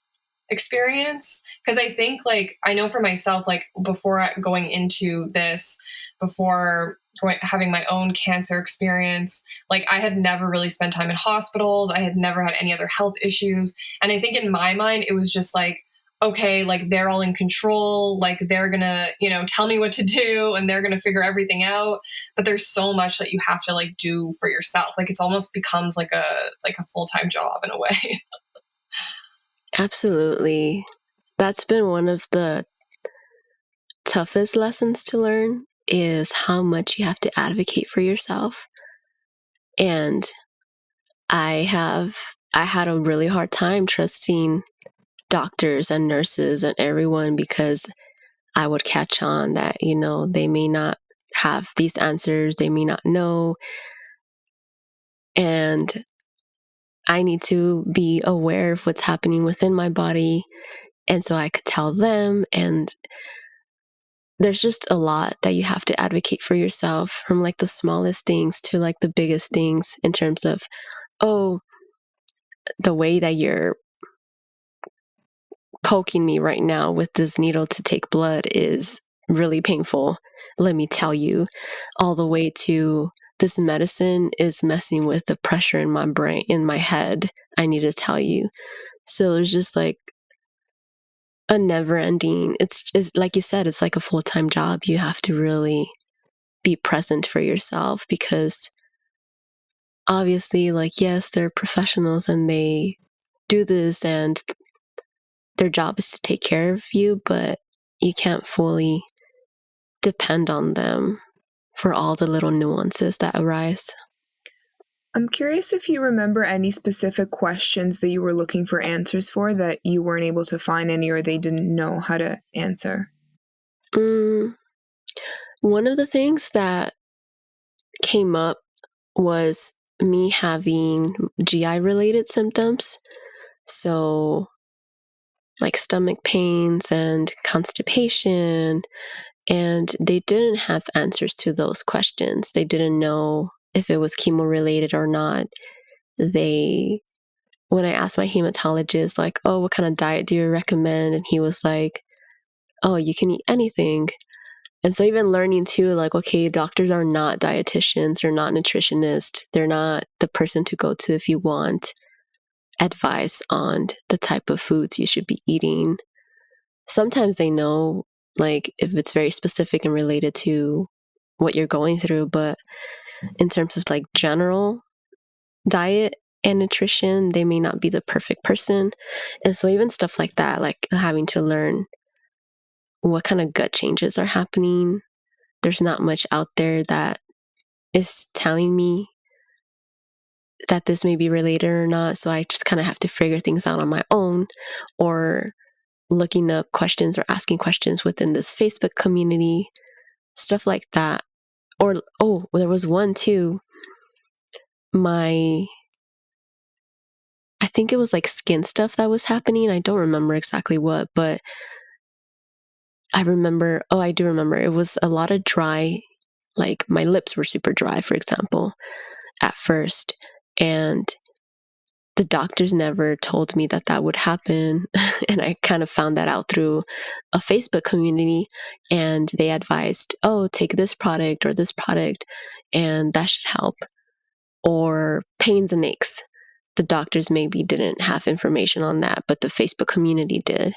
experience? Because I think, like, I know for myself, like, before going into this, before having my own cancer experience, like, I had never really spent time in hospitals. I had never had any other health issues. And I think in my mind, it was just like, okay, like, they're all in control, like, they're gonna, tell me what to do, and they're gonna figure everything out. But there's so much that you have to, like, do for yourself. Like, it's almost becomes like a full-time job in a way. Absolutely. That's been one of the toughest lessons to learn, is how much you have to advocate for yourself. And I had a really hard time trusting doctors and nurses and everyone, because I would catch on that, they may not have these answers, they may not know. And I need to be aware of what's happening within my body. And so I could tell them. And there's just a lot that you have to advocate for yourself, from like the smallest things to like the biggest things, in terms of, oh, the way that you're poking me right now with this needle to take blood is really painful, let me tell you, all the way to this medicine is messing with the pressure in my brain, in my head, I need to tell you. So there's just like a never ending, it's like you said, it's like a full-time job. You have to really be present for yourself, because obviously, like, yes, they're professionals and they do this and their job is to take care of you, but you can't fully depend on them for all the little nuances that arise. I'm curious if you remember any specific questions that you were looking for answers for that you weren't able to find any, or they didn't know how to answer. One of the things that came up was me having GI related symptoms. So like stomach pains and constipation. And they didn't have answers to those questions. They didn't know if it was chemo related or not. When I asked my hematologist, like, oh, what kind of diet do you recommend? And he was like, oh, you can eat anything. And so even learning too, like, okay, doctors are not dietitians, they're not nutritionists, they're not the person to go to if you want advice on the type of foods you should be eating. Sometimes they know, like, if it's very specific and related to what you're going through, but in terms of like general diet and nutrition, they may not be the perfect person. And so even stuff like that, like having to learn what kind of gut changes are happening, there's not much out there that is telling me that this may be related or not. So I just kind of have to figure things out on my own, or looking up questions or asking questions within this Facebook community, stuff like that. Or, oh, well, there was one too. I think it was like skin stuff that was happening. I don't remember exactly what, but I do remember it was a lot of dry, like my lips were super dry, for example, at first. And the doctors never told me that that would happen. And I kind of found that out through a Facebook community, and they advised, oh, take this product or this product, and that should help. Or pains and aches. The doctors maybe didn't have information on that, but the Facebook community did.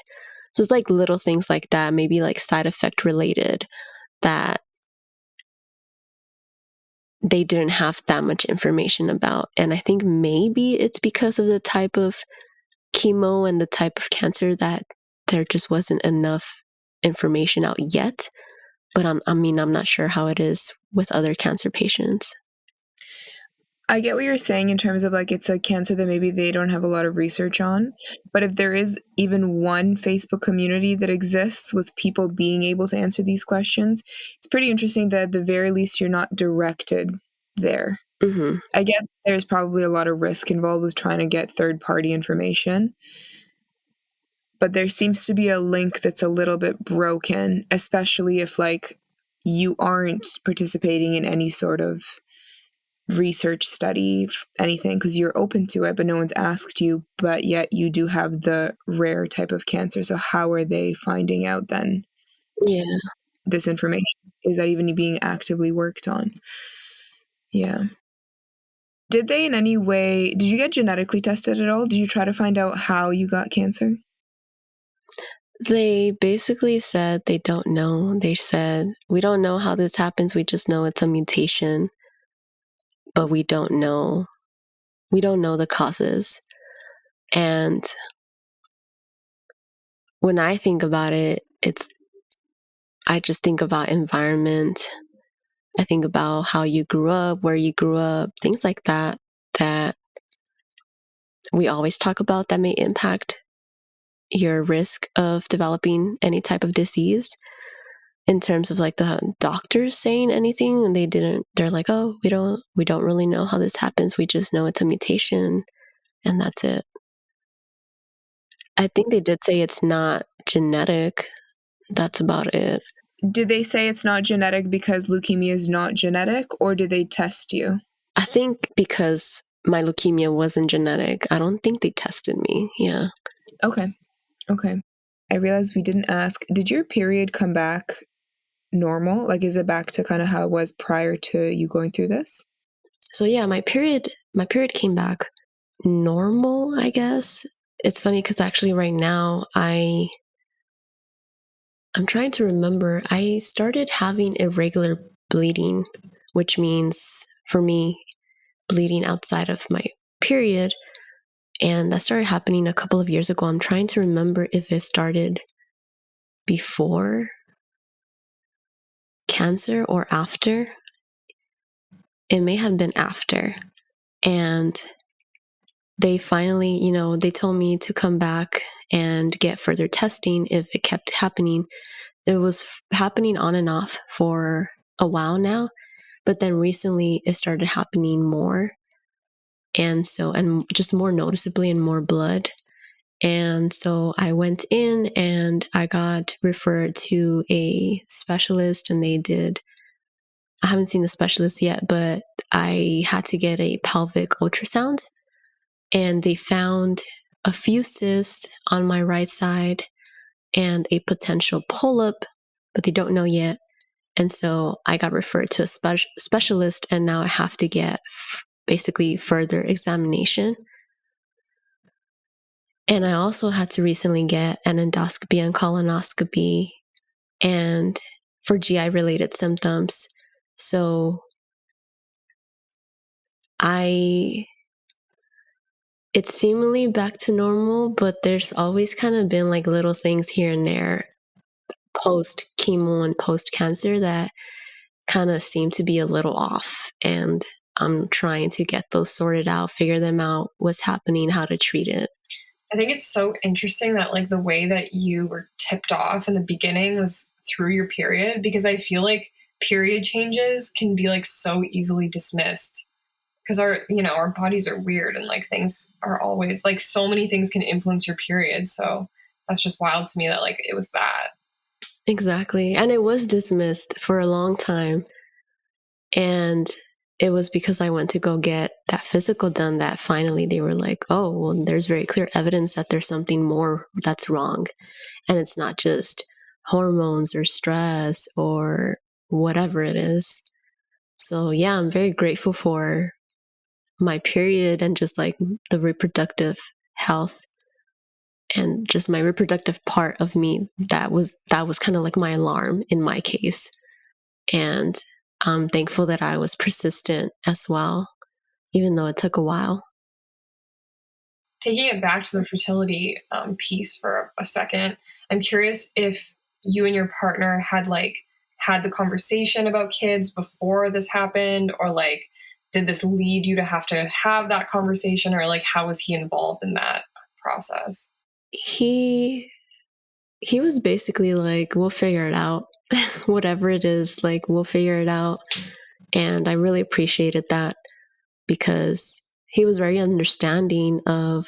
So it's like little things like that, maybe like side effect related, that they didn't have that much information about. And I think maybe it's because of the type of chemo and the type of cancer that there just wasn't enough information out yet. But I'm not sure how it is with other cancer patients. I get what you're saying in terms of like it's a cancer that maybe they don't have a lot of research on. But if there is even one Facebook community that exists with people being able to answer these questions, it's pretty interesting that at the very least you're not directed there. Mm-hmm. I guess there's probably a lot of risk involved with trying to get third-party information. But there seems to be a link that's a little bit broken, especially if like you aren't participating in any sort of research, study, anything, because you're open to it, but no one's asked you, but yet you do have the rare type of cancer. So how are they finding out then Yeah. this information? Is that even being actively worked on? Yeah. Did they in any way, did you get genetically tested at all? Did you try to find out how you got cancer? They basically said they don't know. They said, we don't know how this happens. We just know it's a mutation, but we don't know. We don't know the causes. And when I think about it, I just think about environment. I think about how you grew up, where you grew up, things like that, that we always talk about that may impact your risk of developing any type of disease. In terms of like the doctors saying anything, and they're like, oh, we don't really know how this happens. We just know it's a mutation and that's it. I think they did say it's not genetic. That's about it. Did they say it's not genetic because leukemia is not genetic, or did they test you? I think because my leukemia wasn't genetic, I don't think they tested me. Yeah. Okay. I realized we didn't ask, did your period come back normal? Like, is it back to kind of how it was prior to you going through this? So yeah, my period came back normal, I guess. It's funny because actually right now I'm trying to remember. I started having irregular bleeding, which means for me bleeding outside of my period, and that started happening a couple of years ago. I'm trying to remember if it started before cancer or after. It may have been after. And they finally, they told me to come back and get further testing if it kept happening. It was happening on and off for a while now, but then recently it started happening more. And just more noticeably and more blood. And so I went in and I got referred to a specialist, and I haven't seen the specialist yet, but I had to get a pelvic ultrasound, and they found a few cysts on my right side and a potential polyp, but they don't know yet. And so I got referred to a specialist, and now I have to get basically further examination. And I also had to recently get an endoscopy and colonoscopy, and for GI related symptoms. So it's seemingly back to normal, but there's always kind of been like little things here and there post chemo and post cancer that kind of seem to be a little off. And I'm trying to get those sorted out, figure them out, what's happening, how to treat it. I think it's so interesting that like the way that you were tipped off in the beginning was through your period, because I feel like period changes can be like so easily dismissed because our bodies are weird, and like things are always like so many things can influence your period. So that's just wild to me that like it was that. Exactly. And it was dismissed for a long time. And it was because I went to go get that physical done that finally they were like, oh, well, there's very clear evidence that there's something more that's wrong. And it's not just hormones or stress or whatever it is. So yeah, I'm very grateful for my period and just like the reproductive health and just my reproductive part of me. That was kind of like my alarm in my case. And I'm thankful that I was persistent as well, even though it took a while. Taking it back to the fertility piece for a second, I'm curious if you and your partner had the conversation about kids before this happened, or like did this lead you to have that conversation, or like how was he involved in that process? He was basically like, we'll figure it out. Whatever it is, like we'll figure it out. And I really appreciated that because he was very understanding of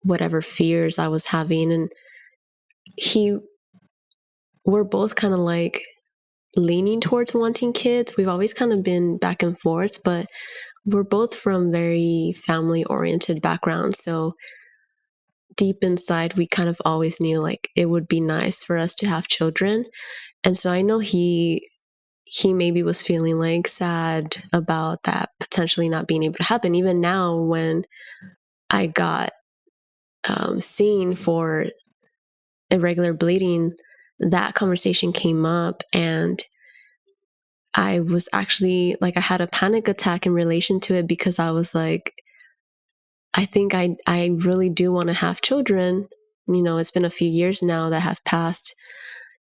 whatever fears I was having. And we're both kind of like, leaning towards wanting kids. We've always kind of been back and forth, but we're both from very family-oriented backgrounds. So deep inside, we kind of always knew like it would be nice for us to have children. And so I know he maybe was feeling like sad about that potentially not being able to happen. Even now, when I got seen for irregular bleeding, that conversation came up, and I was actually like, I had a panic attack in relation to it, because I was like, I think I really do want to have children. You know, it's been a few years now that have passed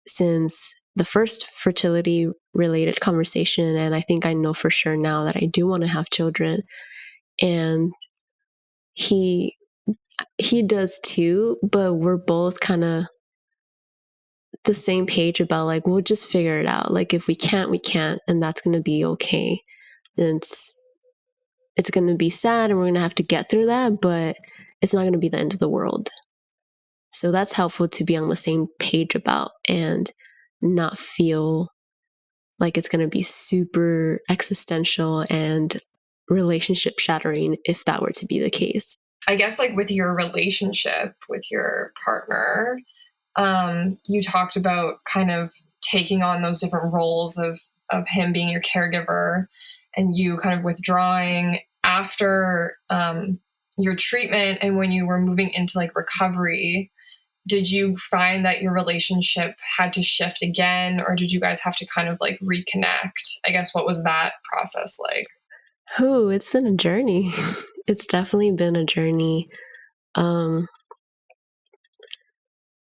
since the first fertility related conversation, and I think I know for sure now that I do want to have children. And he does too, but we're both kind of the same page about like, we'll just figure it out. Like, if we can't, we can't, and that's going to be okay. And it's going to be sad, and we're going to have to get through that, but it's not going to be the end of the world. So that's helpful to be on the same page about, and not feel like it's going to be super existential and relationship shattering if that were to be the case. I guess like with your relationship with your partner, you talked about kind of taking on those different roles of him being your caregiver and you kind of withdrawing after your treatment. And when you were moving into like recovery, did you find that your relationship had to shift again, or did you guys have to kind of like reconnect? I guess, what was that process like? Oh, it's been a journey. It's definitely been a journey.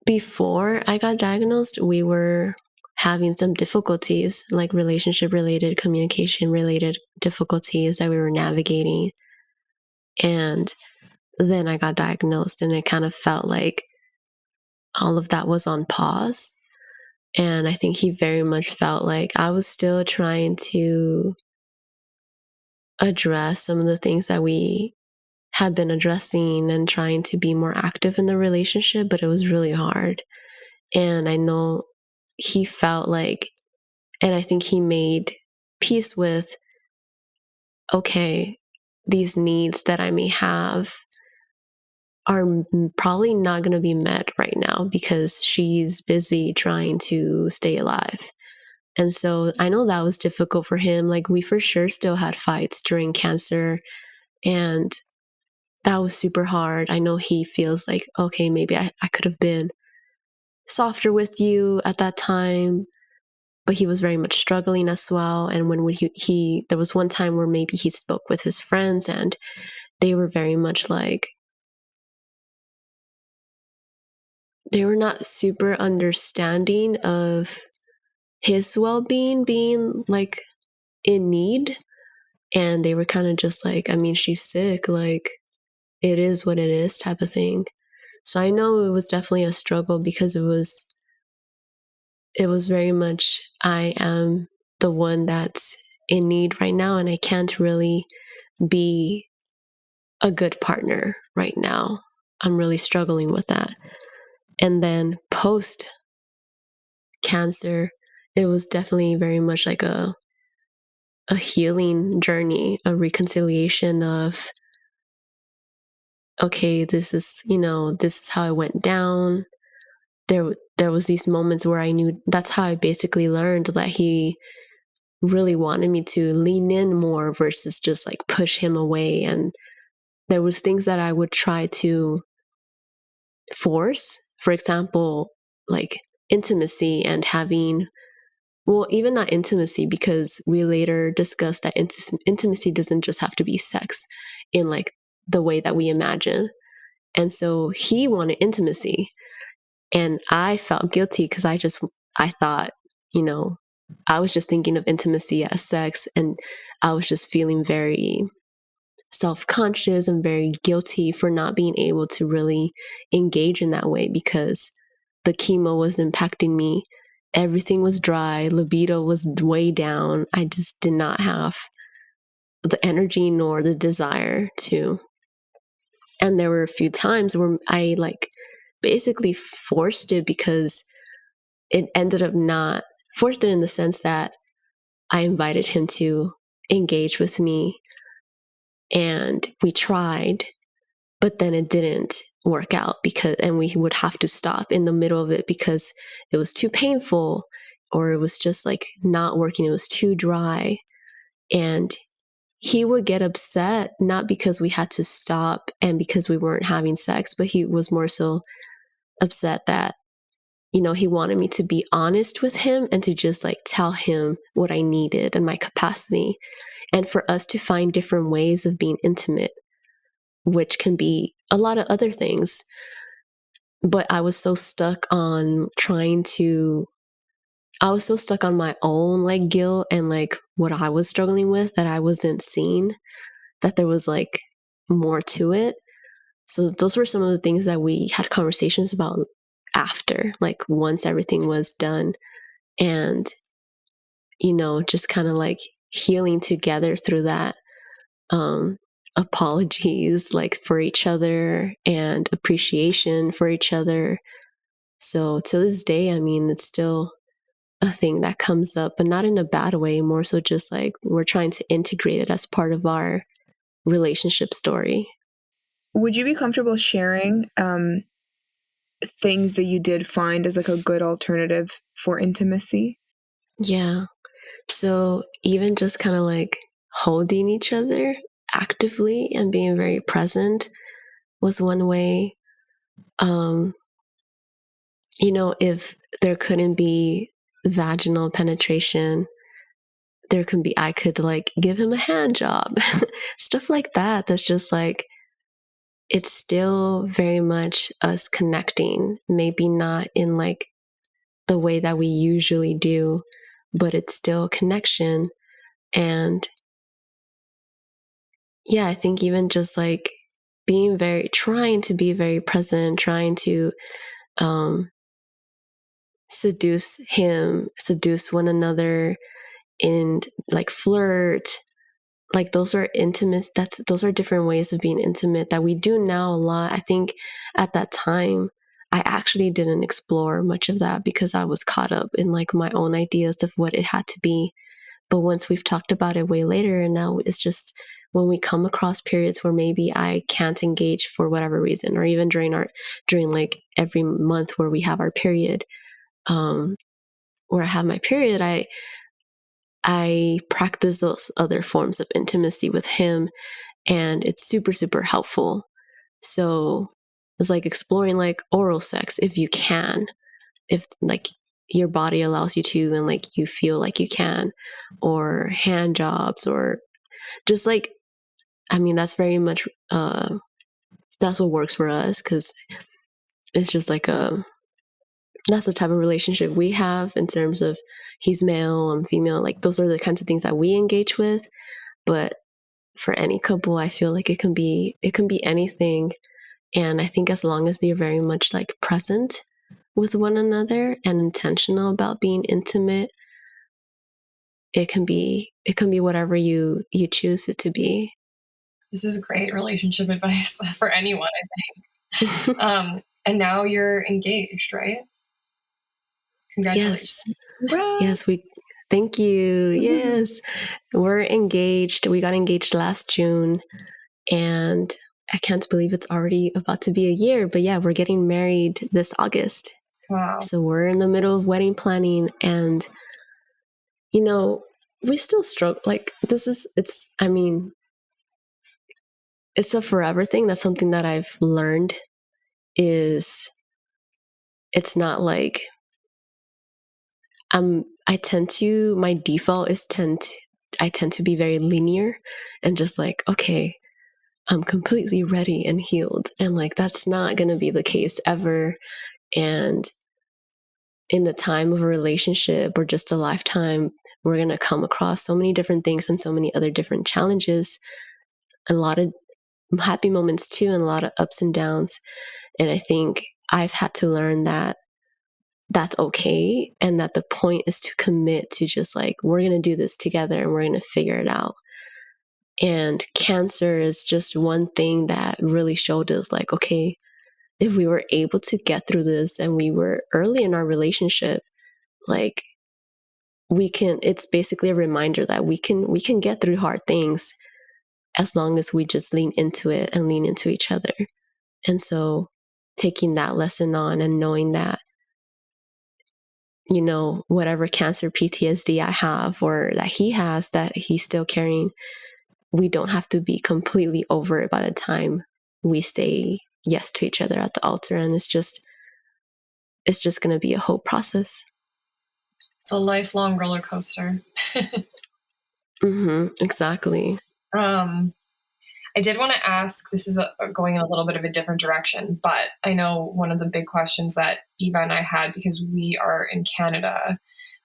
Before I got diagnosed, we were having some difficulties, like relationship related, communication related difficulties that we were navigating. And then I got diagnosed, and it kind of felt like all of that was on pause. And I think he very much felt like I was still trying to address some of the things that we had been addressing and trying to be more active in the relationship, but it was really hard. And I know he felt like, and I think he made peace with, okay, these needs that I may have are probably not going to be met right now because she's busy trying to stay alive. And so I know that was difficult for him. Like, we for sure still had fights during cancer, and that was super hard. I know he feels like, okay, maybe I could have been softer with you at that time, but he was very much struggling as well. And when he there was one time where maybe he spoke with his friends, and they were very much like, they were not super understanding of his well-being being like in need. And they were kind of just like, I mean, she's sick, like it is what it is type of thing. So I know it was definitely a struggle, because it was very much, I am the one that's in need right now, and I can't really be a good partner right now. I'm really struggling with that. And then post cancer, it was definitely very much like a healing journey, a reconciliation of, okay, this is how I went down. There was these moments where I knew, that's how I basically learned that he really wanted me to lean in more versus just like push him away. And there was things that I would try to force, for example, like intimacy and having, well, even not intimacy, because we later discussed that intimacy doesn't just have to be sex in like the way that we imagine. And so he wanted intimacy, and I felt guilty because I thought, I was just thinking of intimacy as sex, and I was just feeling very self-conscious and very guilty for not being able to really engage in that way, because the chemo was impacting me. Everything was dry. Libido was way down. I just did not have the energy nor the desire to. And there were a few times where I like basically forced it, because it ended up not forced it in the sense that I invited him to engage with me, and we tried, but then it didn't work out and we would have to stop in the middle of it because it was too painful, or it was just like not working. It was too dry. And he would get upset, not because we had to stop and because we weren't having sex, but he was more so upset that, he wanted me to be honest with him and to just like tell him what I needed and my capacity, and for us to find different ways of being intimate, which can be a lot of other things. But I was so stuck on my own like guilt and like what I was struggling with, that I wasn't seeing that there was like more to it. So those were some of the things that we had conversations about after, like once everything was done, and, just kind of like healing together through that, apologies like for each other and appreciation for each other. So to this day, I mean, it's still a thing that comes up, but not in a bad way, more so just like we're trying to integrate it as part of our relationship story. Would you be comfortable sharing things that you did find as like a good alternative for intimacy? Yeah. So even just kind of like holding each other actively and being very present was one way. If there couldn't be vaginal penetration, I could like give him a hand job, stuff like that. That's just like, it's still very much us connecting, maybe not in like the way that we usually do, but it's still connection. And yeah, I think even just like trying to be very present, trying to seduce one another, and like flirt, like those are intimate. Those are different ways of being intimate that we do now a lot. I think at that time, I actually didn't explore much of that because I was caught up in like my own ideas of what it had to be. But once we've talked about it way later, and now it's just when we come across periods where maybe I can't engage for whatever reason, or even during like every month where we have our period, where I have my period, I practice those other forms of intimacy with him, and it's super, super helpful. So it's like exploring like oral sex if you can, if like your body allows you to and like you feel like you can, or hand jobs, or just like, I mean, that's very much that's what works for us, because it's just like that's the type of relationship we have in terms of he's male, I'm female. Like those are the kinds of things that we engage with. But for any couple, I feel like it can be anything. And I think as long as you're very much like present with one another and intentional about being intimate, it can be whatever you choose it to be. This is great relationship advice for anyone, I think. And now you're engaged, right? Congratulations. Yes, thank you. Yes, we're engaged. We got engaged last June, and I can't believe it's already about to be a year. But yeah, we're getting married this August. Wow. So we're in the middle of wedding planning, and we still struggle. Like it's a forever thing. That's something that I've learned, is it's not like my default is I tend to be very linear and just like, okay, I'm completely ready and healed. And like, that's not going to be the case ever. And in the time of a relationship or just a lifetime, we're going to come across so many different things and so many other different challenges, a lot of happy moments too, and a lot of ups and downs. And I think I've had to learn that that's okay, and that the point is to commit to just like, we're going to do this together and we're going to figure it out. And cancer is just one thing that really showed us like, okay, if we were able to get through this and we were early in our relationship, like it's basically a reminder that we can get through hard things as long as we just lean into it and lean into each other. And so taking that lesson on and knowing that, whatever cancer PTSD I have or that he has, that he's still carrying, we don't have to be completely over it by the time we say yes to each other at the altar. And it's just going to be a whole process. It's a lifelong roller coaster. Exactly. I did want to ask, this is going in a little bit of a different direction, but I know one of the big questions that Eva and I had, because we are in Canada,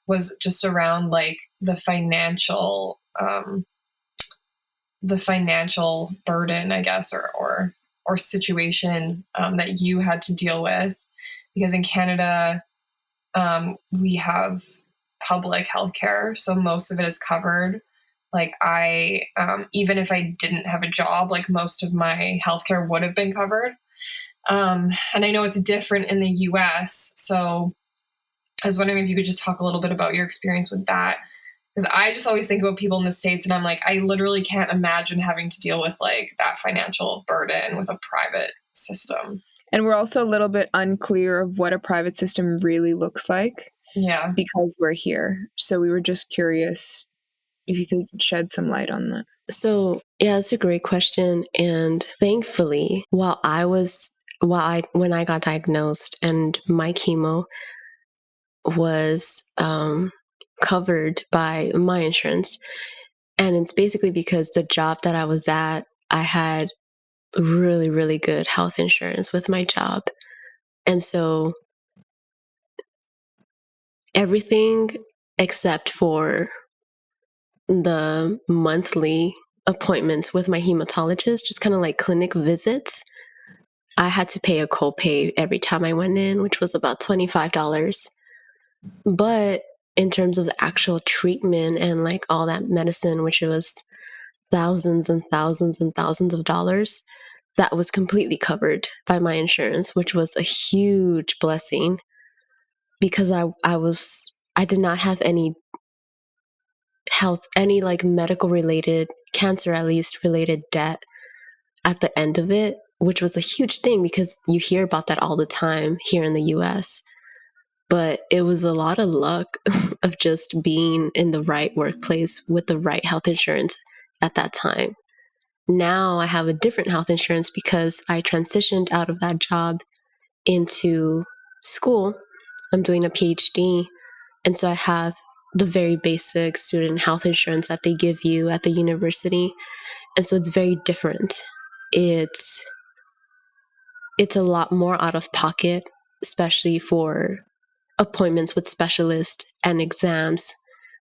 was just around like the financial burden, I guess, or situation that you had to deal with, because in Canada we have public healthcare, so most of it is covered. Like I, even if I didn't have a job, like most of my healthcare would have been covered. And I know it's different in the US. So I was wondering if you could just talk a little bit about your experience with that. Because I just always think about people in the States and I'm like, I literally can't imagine having to deal with like that financial burden with a private system. And we're also a little bit unclear of what a private system really looks like. Yeah. Because we're here. So we were just curious if you could shed some light on that. So, yeah, it's a great question. And thankfully, when I got diagnosed and my chemo was covered by my insurance, and it's basically because the job that I was at, I had really, really good health insurance with my job. And so everything except for the monthly appointments with my hematologist, just kind of like clinic visits, I had to pay a copay every time I went in, which was about $25. But in terms of the actual treatment and like all that medicine, which was thousands and thousands and thousands of dollars, that was completely covered by my insurance, which was a huge blessing, because I did not have any like medical related, cancer at least related debt at the end of it, which was a huge thing because you hear about that all the time here in the US. But it was a lot of luck of just being in the right workplace with the right health insurance at that time. Now I have a different health insurance because I transitioned out of that job into school. I'm doing a PhD. And so I have the very basic student health insurance that they give you at the university. And so it's very different. It's a lot more out of pocket, especially for appointments with specialists and exams.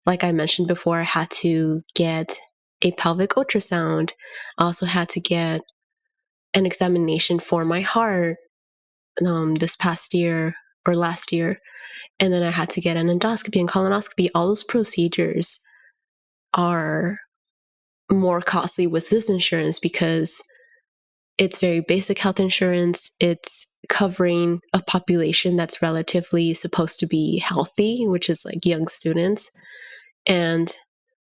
Like I mentioned before, I had to get a pelvic ultrasound. I also had to get an examination for my heart this past year or last year. And then I had to get an endoscopy and colonoscopy. All those procedures are more costly with this insurance because it's very basic health insurance. It's covering a population that's relatively supposed to be healthy, which is like young students. And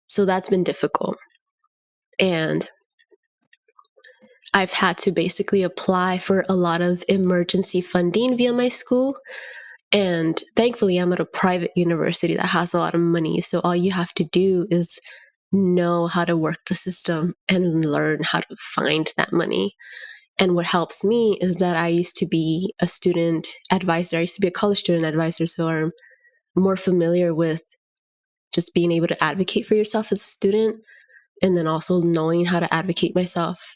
so that's been difficult. And I've had to basically apply for a lot of emergency funding via my school. And thankfully, I'm at a private university that has a lot of money. So all you have to do is know how to work the system and learn how to find that money. And what helps me is that I used to be a student advisor. I used to be a college student advisor. So I'm more familiar with just being able to advocate for yourself as a student, and then also knowing how to advocate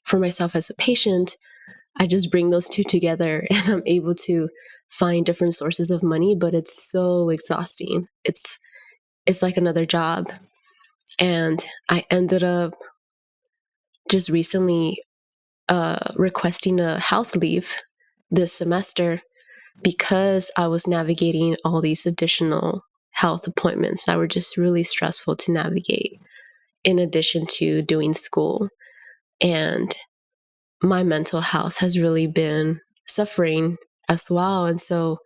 for myself as a patient. I just bring those two together and I'm able to find different sources of money, but it's so exhausting. It's like another job. And I ended up just recently requesting a health leave this semester because I was navigating all these additional health appointments that were just really stressful to navigate, in addition to doing school. And my mental health has really been suffering as well. And so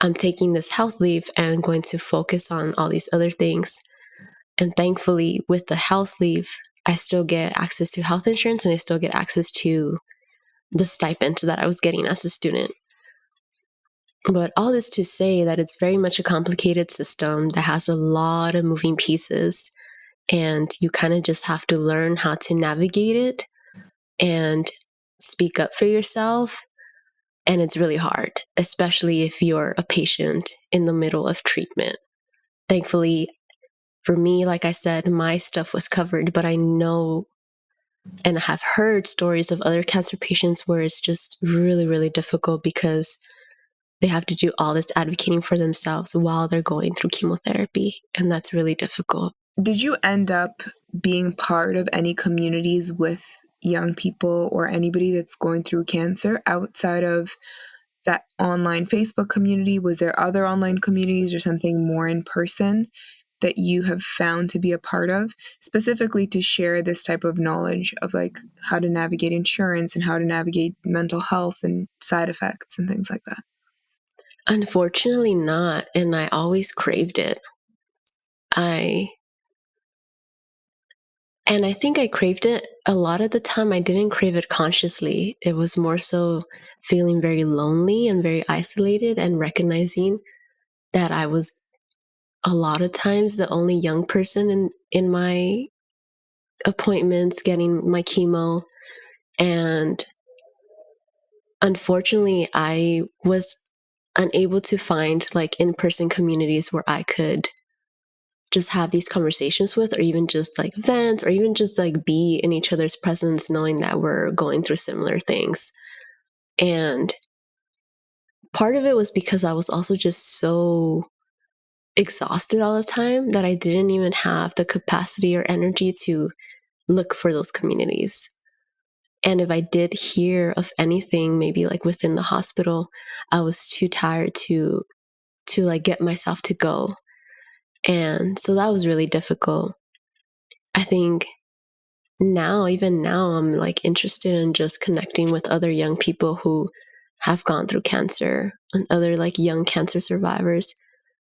I'm taking this health leave and going to focus on all these other things. And thankfully, with the health leave, I still get access to health insurance and I still get access to the stipend that I was getting as a student. But all this to say that it's very much a complicated system that has a lot of moving pieces, and you kind of just have to learn how to navigate it and speak up for yourself. And it's really hard, especially if you're a patient in the middle of treatment. Thankfully, for me, like I said, my stuff was covered, but I know and I have heard stories of other cancer patients where it's just really, really difficult because they have to do all this advocating for themselves while they're going through chemotherapy. And that's really difficult. Did you end up being part of any communities with young people or anybody that's going through cancer outside of that online Facebook community? Was there other online communities or something more in person that you have found to be a part of, specifically to share this type of knowledge of like how to navigate insurance and how to navigate mental health and side effects and things like that? Unfortunately not, and I always craved it. And I think I craved it a lot of the time. I didn't crave it consciously. It was more so feeling very lonely and very isolated and recognizing that I was a lot of times the only young person in my appointments getting my chemo. And unfortunately, I was unable to find like in-person communities where I could just have these conversations with, or even just like vent, or even just like be in each other's presence, knowing that we're going through similar things. And part of it was because I was also just so exhausted all the time that I didn't even have the capacity or energy to look for those communities. And if I did hear of anything, maybe like within the hospital, I was too tired to like get myself to go. And so that was really difficult. I think even now, I'm like interested in just connecting with other young people who have gone through cancer and other like young cancer survivors,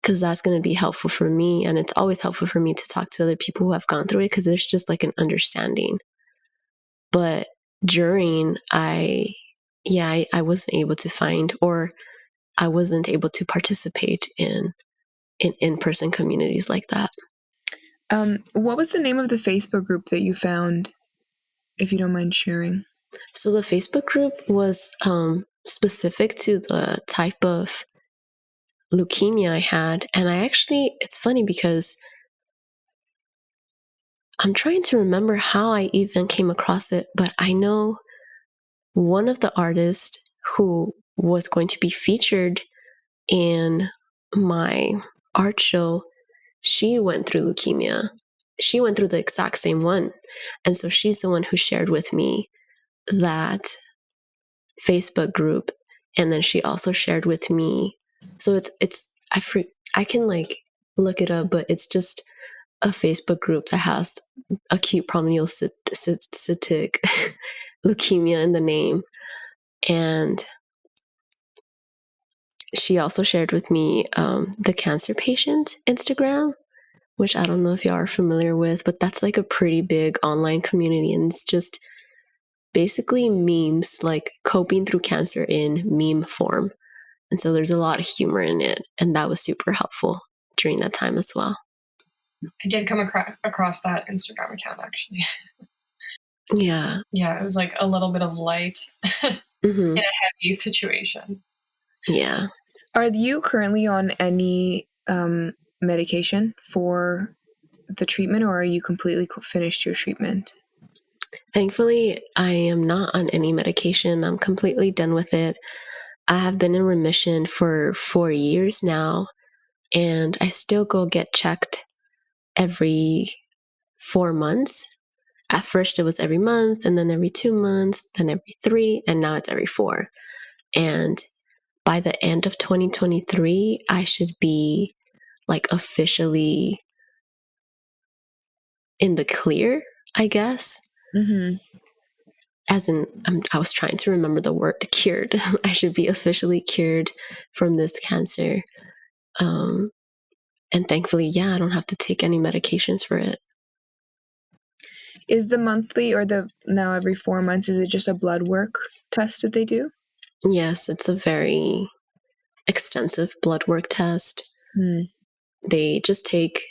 because that's going to be helpful for me. And it's always helpful for me to talk to other people who have gone through it because there's just like an understanding. But during, I wasn't able to find, or I wasn't able to participate in person communities like that. What was the name of the Facebook group that you found, if you don't mind sharing? So the Facebook group was specific to the type of leukemia I had. And it's funny because I'm trying to remember how I even came across it, but I know one of the artists who was going to be featured in my art show, she went through leukemia. She went through the exact same one. And so she's the one who shared with me that Facebook group. And then she also shared with me. So I can like look it up, but it's just a Facebook group that has acute promyelocytic leukemia in the name. And she also shared with me the cancer patient Instagram, which I don't know if y'all are familiar with, but that's like a pretty big online community. And it's just basically memes, like coping through cancer in meme form. And so there's a lot of humor in it. And that was super helpful during that time as well. I did come across that Instagram account, actually. Yeah. Yeah, it was like a little bit of light in a heavy situation. Yeah. Are you currently on any medication for the treatment, or are you completely finished your treatment? Thankfully, I am not on any medication. I'm completely done with it. I have been in remission for 4 years now, and I still go get checked every 4 months. At first, it was every month, and then every 2 months, then every 3, and now it's every 4. And by the end of 2023, I should be like officially in the clear, I guess. Mm-hmm. as in, I was trying to remember the word cured. I should be officially cured from this cancer. And thankfully, yeah, I don't have to take any medications for it. Is the monthly or the now every 4 months, is it just a blood work test that they do? Yes, it's a very extensive blood work test. They just take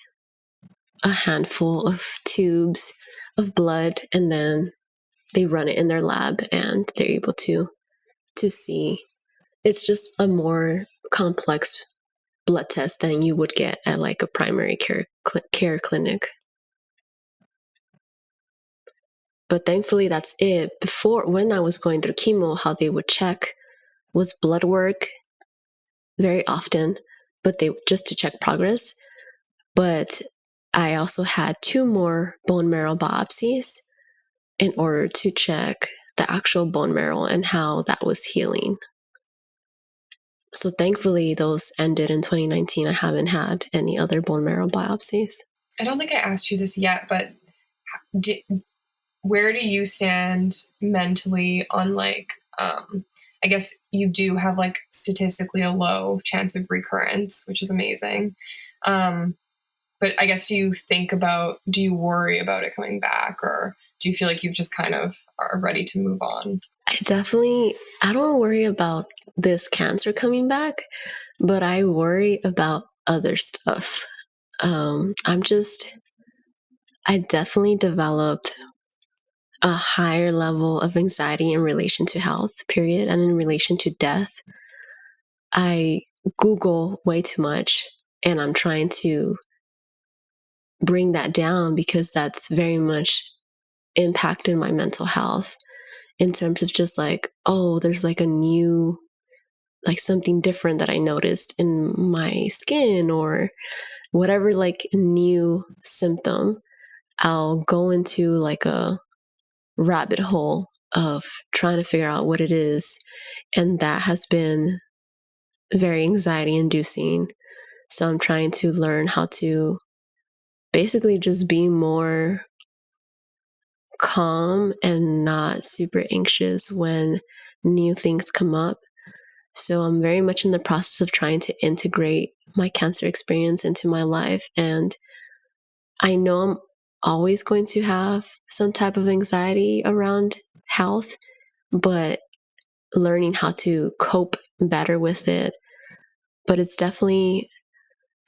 a handful of tubes of blood and then they run it in their lab and they're able to see. It's just a more complex blood test than you would get at like a primary care clinic. But thankfully that's it. Before, when I was going through chemo, how they would check was blood work very often, but they just to check progress. But I also had 2 more bone marrow biopsies in order to check the actual bone marrow and how that was healing. So thankfully, those ended in 2019. I haven't had any other bone marrow biopsies. I don't think I asked you this yet, but where do you stand mentally on like, I guess you do have like statistically a low chance of recurrence, which is amazing. But I guess do you worry about it coming back, or do you feel like you've just kind of are ready to move on? I don't worry about this cancer coming back, but I worry about other stuff. I definitely developed a higher level of anxiety in relation to health, period, and in relation to death. I Google way too much, and I'm trying to bring that down because that's very much impacted my mental health in terms of just like, oh, there's like a new, like something different that I noticed in my skin or whatever, like new symptom. I'll go into like a rabbit hole of trying to figure out what it is. And that has been very anxiety inducing. So I'm trying to learn how to basically just be more calm and not super anxious when new things come up. So I'm very much in the process of trying to integrate my cancer experience into my life. And I know I'm always going to have some type of anxiety around health, but learning how to cope better with it. But it's definitely,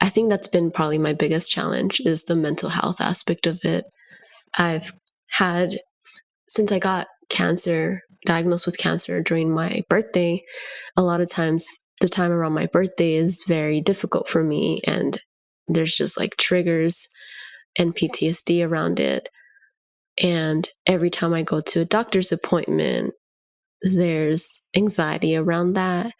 I think that's been probably my biggest challenge is the mental health aspect of it. I've had, since I got diagnosed with cancer during my birthday, a lot of times the time around my birthday is very difficult for me. And there's just like triggers and PTSD around it. And every time I go to a doctor's appointment, there's anxiety around that.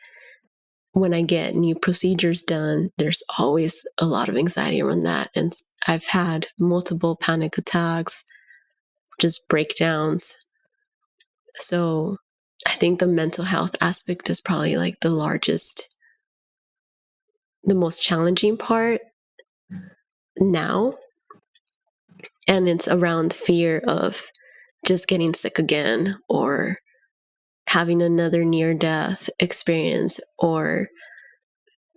When I get new procedures done, there's always a lot of anxiety around that. And I've had multiple panic attacks, just breakdowns. So I think the mental health aspect is probably like the most challenging part now. And it's around fear of just getting sick again or having another near-death experience or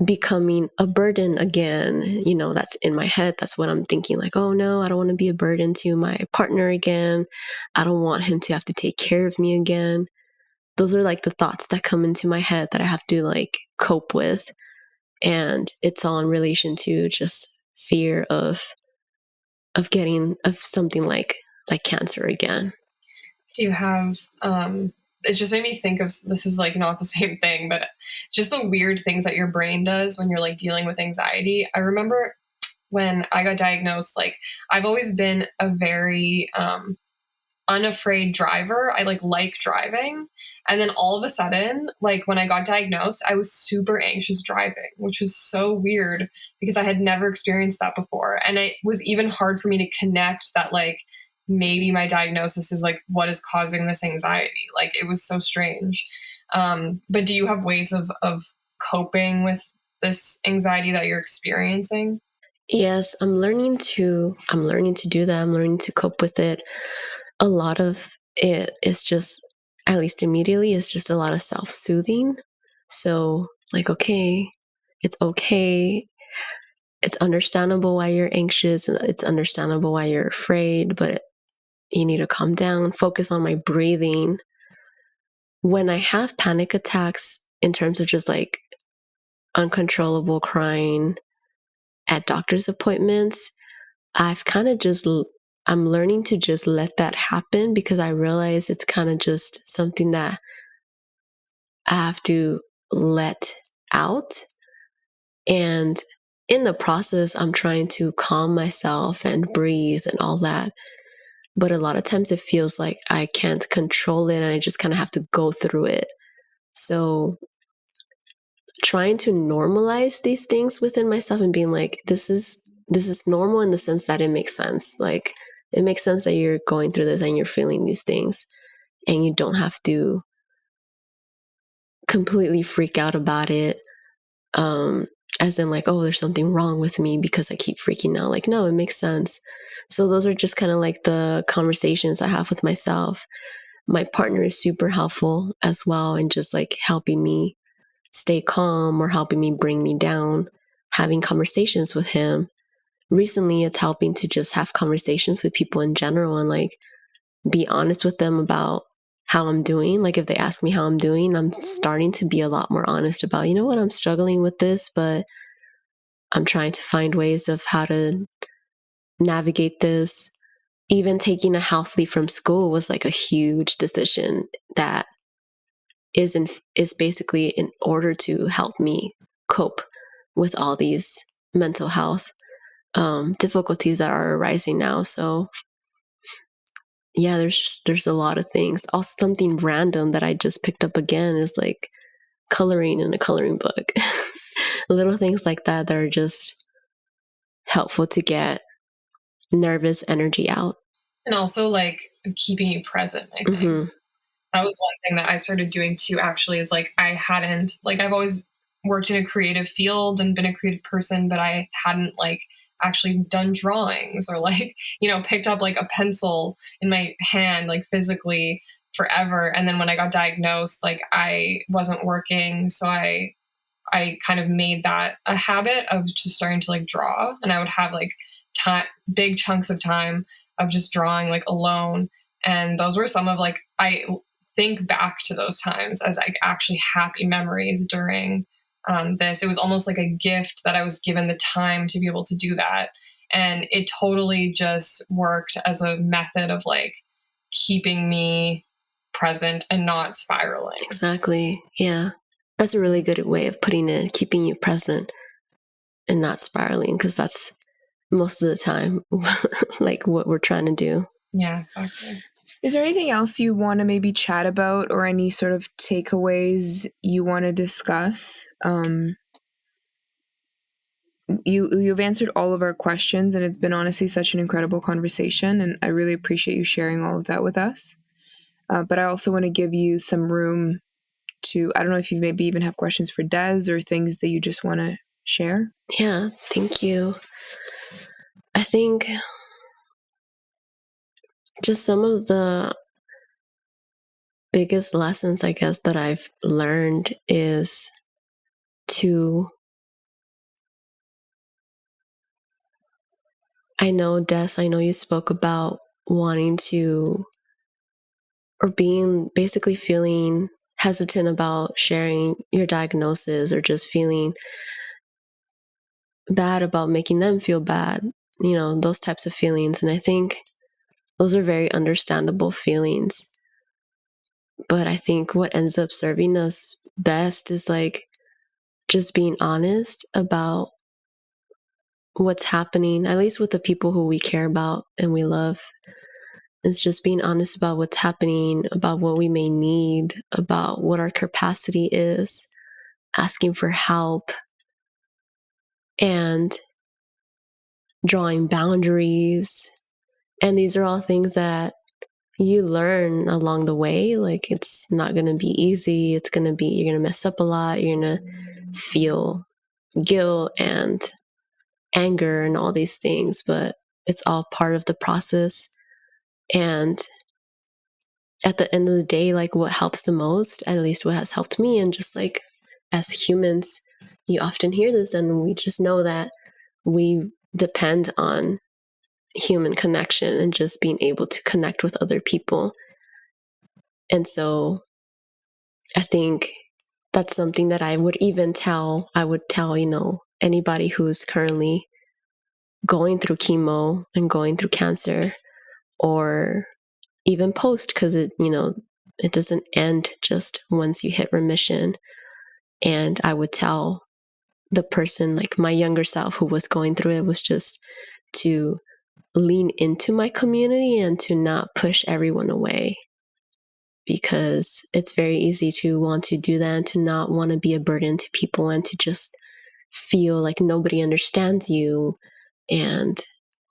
becoming a burden again. You know, that's in my head. That's what I'm thinking, like, oh no, I don't want to be a burden to my partner again. I don't want him to have to take care of me again. Those are like the thoughts that come into my head that I have to like cope with. And it's all in relation to just fear of something like cancer again. Do you have it just made me think of, this is like not the same thing, but just the weird things that your brain does when you're like dealing with anxiety. I remember when I got diagnosed, like I've always been a very unafraid driver. I like driving. And then all of a sudden, like when I got diagnosed, I was super anxious driving, which was so weird because I had never experienced that before. And it was even hard for me to connect that like maybe my diagnosis is like what is causing this anxiety. Like it was so strange. But do you have ways of coping with this anxiety that you're experiencing? Yes, I'm learning to do that. I'm learning to cope with it. A lot of it is just, at least immediately, it's just a lot of self-soothing. So like, okay, it's okay. It's understandable why you're anxious, and it's understandable why you're afraid, but you need to calm down, focus on my breathing. When I have panic attacks, in terms of just like uncontrollable crying at doctor's appointments, I've kind of just, I'm learning to just let that happen, because I realize it's kind of just something that I have to let out. And in the process, I'm trying to calm myself and breathe and all that. But a lot of times it feels like I can't control it, and I just kind of have to go through it. So trying to normalize these things within myself and being like, this is normal, in the sense that it makes sense. Like, it makes sense that you're going through this and you're feeling these things, and you don't have to completely freak out about it. As in like, oh, there's something wrong with me because I keep freaking out. Like, no, it makes sense. So those are just kind of like the conversations I have with myself. My partner is super helpful as well, and just like helping me stay calm or helping me bring me down, having conversations with him. Recently, it's helping to just have conversations with people in general and like be honest with them about how I'm doing. Like, if they ask me how I'm doing, I'm starting to be a lot more honest about, you know what, I'm struggling with this, but I'm trying to find ways of how to navigate this. Even taking a house leave from school was like a huge decision that is basically in order to help me cope with all these mental health difficulties that are arising now. So yeah, there's a lot of things. Also, something random that I just picked up again is like coloring in a coloring book. Little things like that are just helpful to get nervous energy out. And also like keeping you present, I think. Mm-hmm. That was one thing that I started doing too, actually, is like I've always worked in a creative field and been a creative person, but I hadn't like actually done drawings or like, picked up like a pencil in my hand, like physically forever. And then when I got diagnosed, like I wasn't working. So I kind of made that a habit of just starting to like draw. And I would have like big chunks of time of just drawing like alone. And those were some of like, I think back to those times as like actually happy memories during this. It was almost like a gift that I was given the time to be able to do that. And it totally just worked as a method of like keeping me present and not spiraling. Exactly. Yeah. That's a really good way of putting it, keeping you present and not spiraling, because that's most of the time like what we're trying to do. Yeah, exactly. Is there anything else you want to maybe chat about, or any sort of takeaways you want to discuss? You've answered all of our questions, and it's been honestly such an incredible conversation, and I really appreciate you sharing all of that with us. But I also want to give you some room to, I don't know if you maybe even have questions for Des or things that you just want to share. Yeah, thank you. I think just some of the biggest lessons, I guess, that I've learned is to, I know, Des, I know you spoke about wanting to, or basically feeling hesitant about sharing your diagnosis, or just feeling bad about making them feel bad, those types of feelings. And I think those are very understandable feelings. But I think what ends up serving us best is like just being honest about what's happening, at least with the people who we care about and we love. Is just being honest about what's happening, about what we may need, about what our capacity is, asking for help, and drawing boundaries. And these are all things that you learn along the way. Like, it's not going to be easy. You're going to mess up a lot. You're going to feel guilt and anger and all these things, but it's all part of the process. And at the end of the day, like what helps the most, at least what has helped me, and just like as humans, you often hear this, and we just know that we depend on human connection and just being able to connect with other people. And so I think that's something that I would tell, anybody who's currently going through chemo and going through cancer, or even post, because it doesn't end just once you hit remission. And I would tell the person, like my younger self who was going through it, was just to lean into my community and to not push everyone away, because it's very easy to want to do that and to not want to be a burden to people and to just feel like nobody understands you and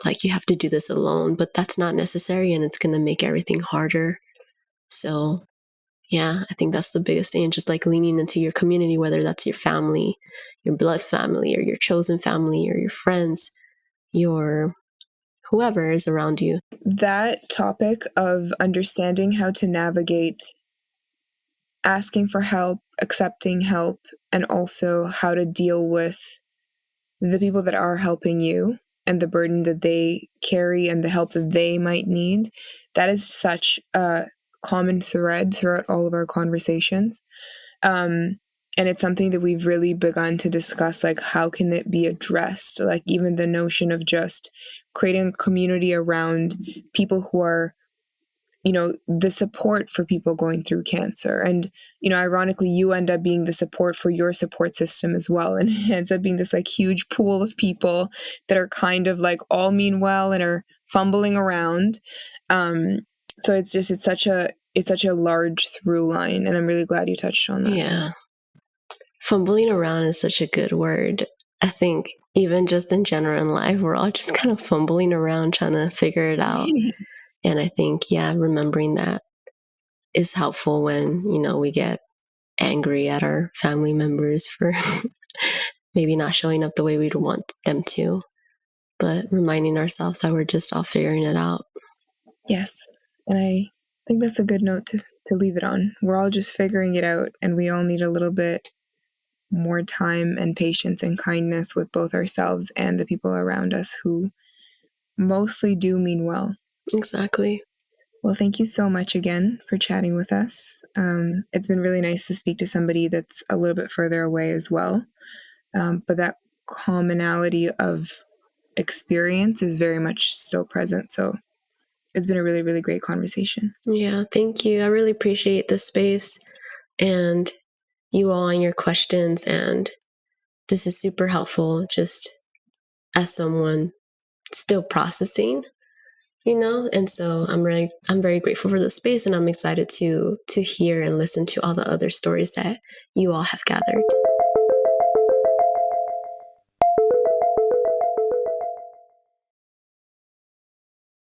like you have to do this alone. But that's not necessary, and it's going to make everything harder. So yeah, I think that's the biggest thing, just like leaning into your community, whether that's your family, your blood family, or your chosen family, or your friends, your whoever is around you. That topic of understanding how to navigate asking for help, accepting help, and also how to deal with the people that are helping you and the burden that they carry and the help that they might need, that is such a common thread throughout all of our conversations. And it's something that we've really begun to discuss, like how can it be addressed? Like even the notion of just creating a community around people who are, the support for people going through cancer. And, ironically, you end up being the support for your support system as well. And it ends up being this like huge pool of people that are kind of like all mean well and are fumbling around. So it's such a large through line. And I'm really glad you touched on that. Yeah. Fumbling around is such a good word. I think even just in general in life, we're all just kind of fumbling around trying to figure it out. And I think, remembering that is helpful when, we get angry at our family members for maybe not showing up the way we'd want them to, but reminding ourselves that we're just all figuring it out. Yes. And I think that's a good note to leave it on. We're all just figuring it out, and we all need a little bit more time and patience and kindness with both ourselves and the people around us who mostly do mean well. Exactly. Well, thank you so much again for chatting with us. It's been really nice to speak to somebody that's a little bit further away as well. But that commonality of experience is very much still present. So it's been a really, really great conversation. Yeah, thank you. I really appreciate the space and you all and your questions. And this is super helpful just as someone still processing, and so I'm very grateful for the space, and I'm excited to hear and listen to all the other stories that you all have gathered.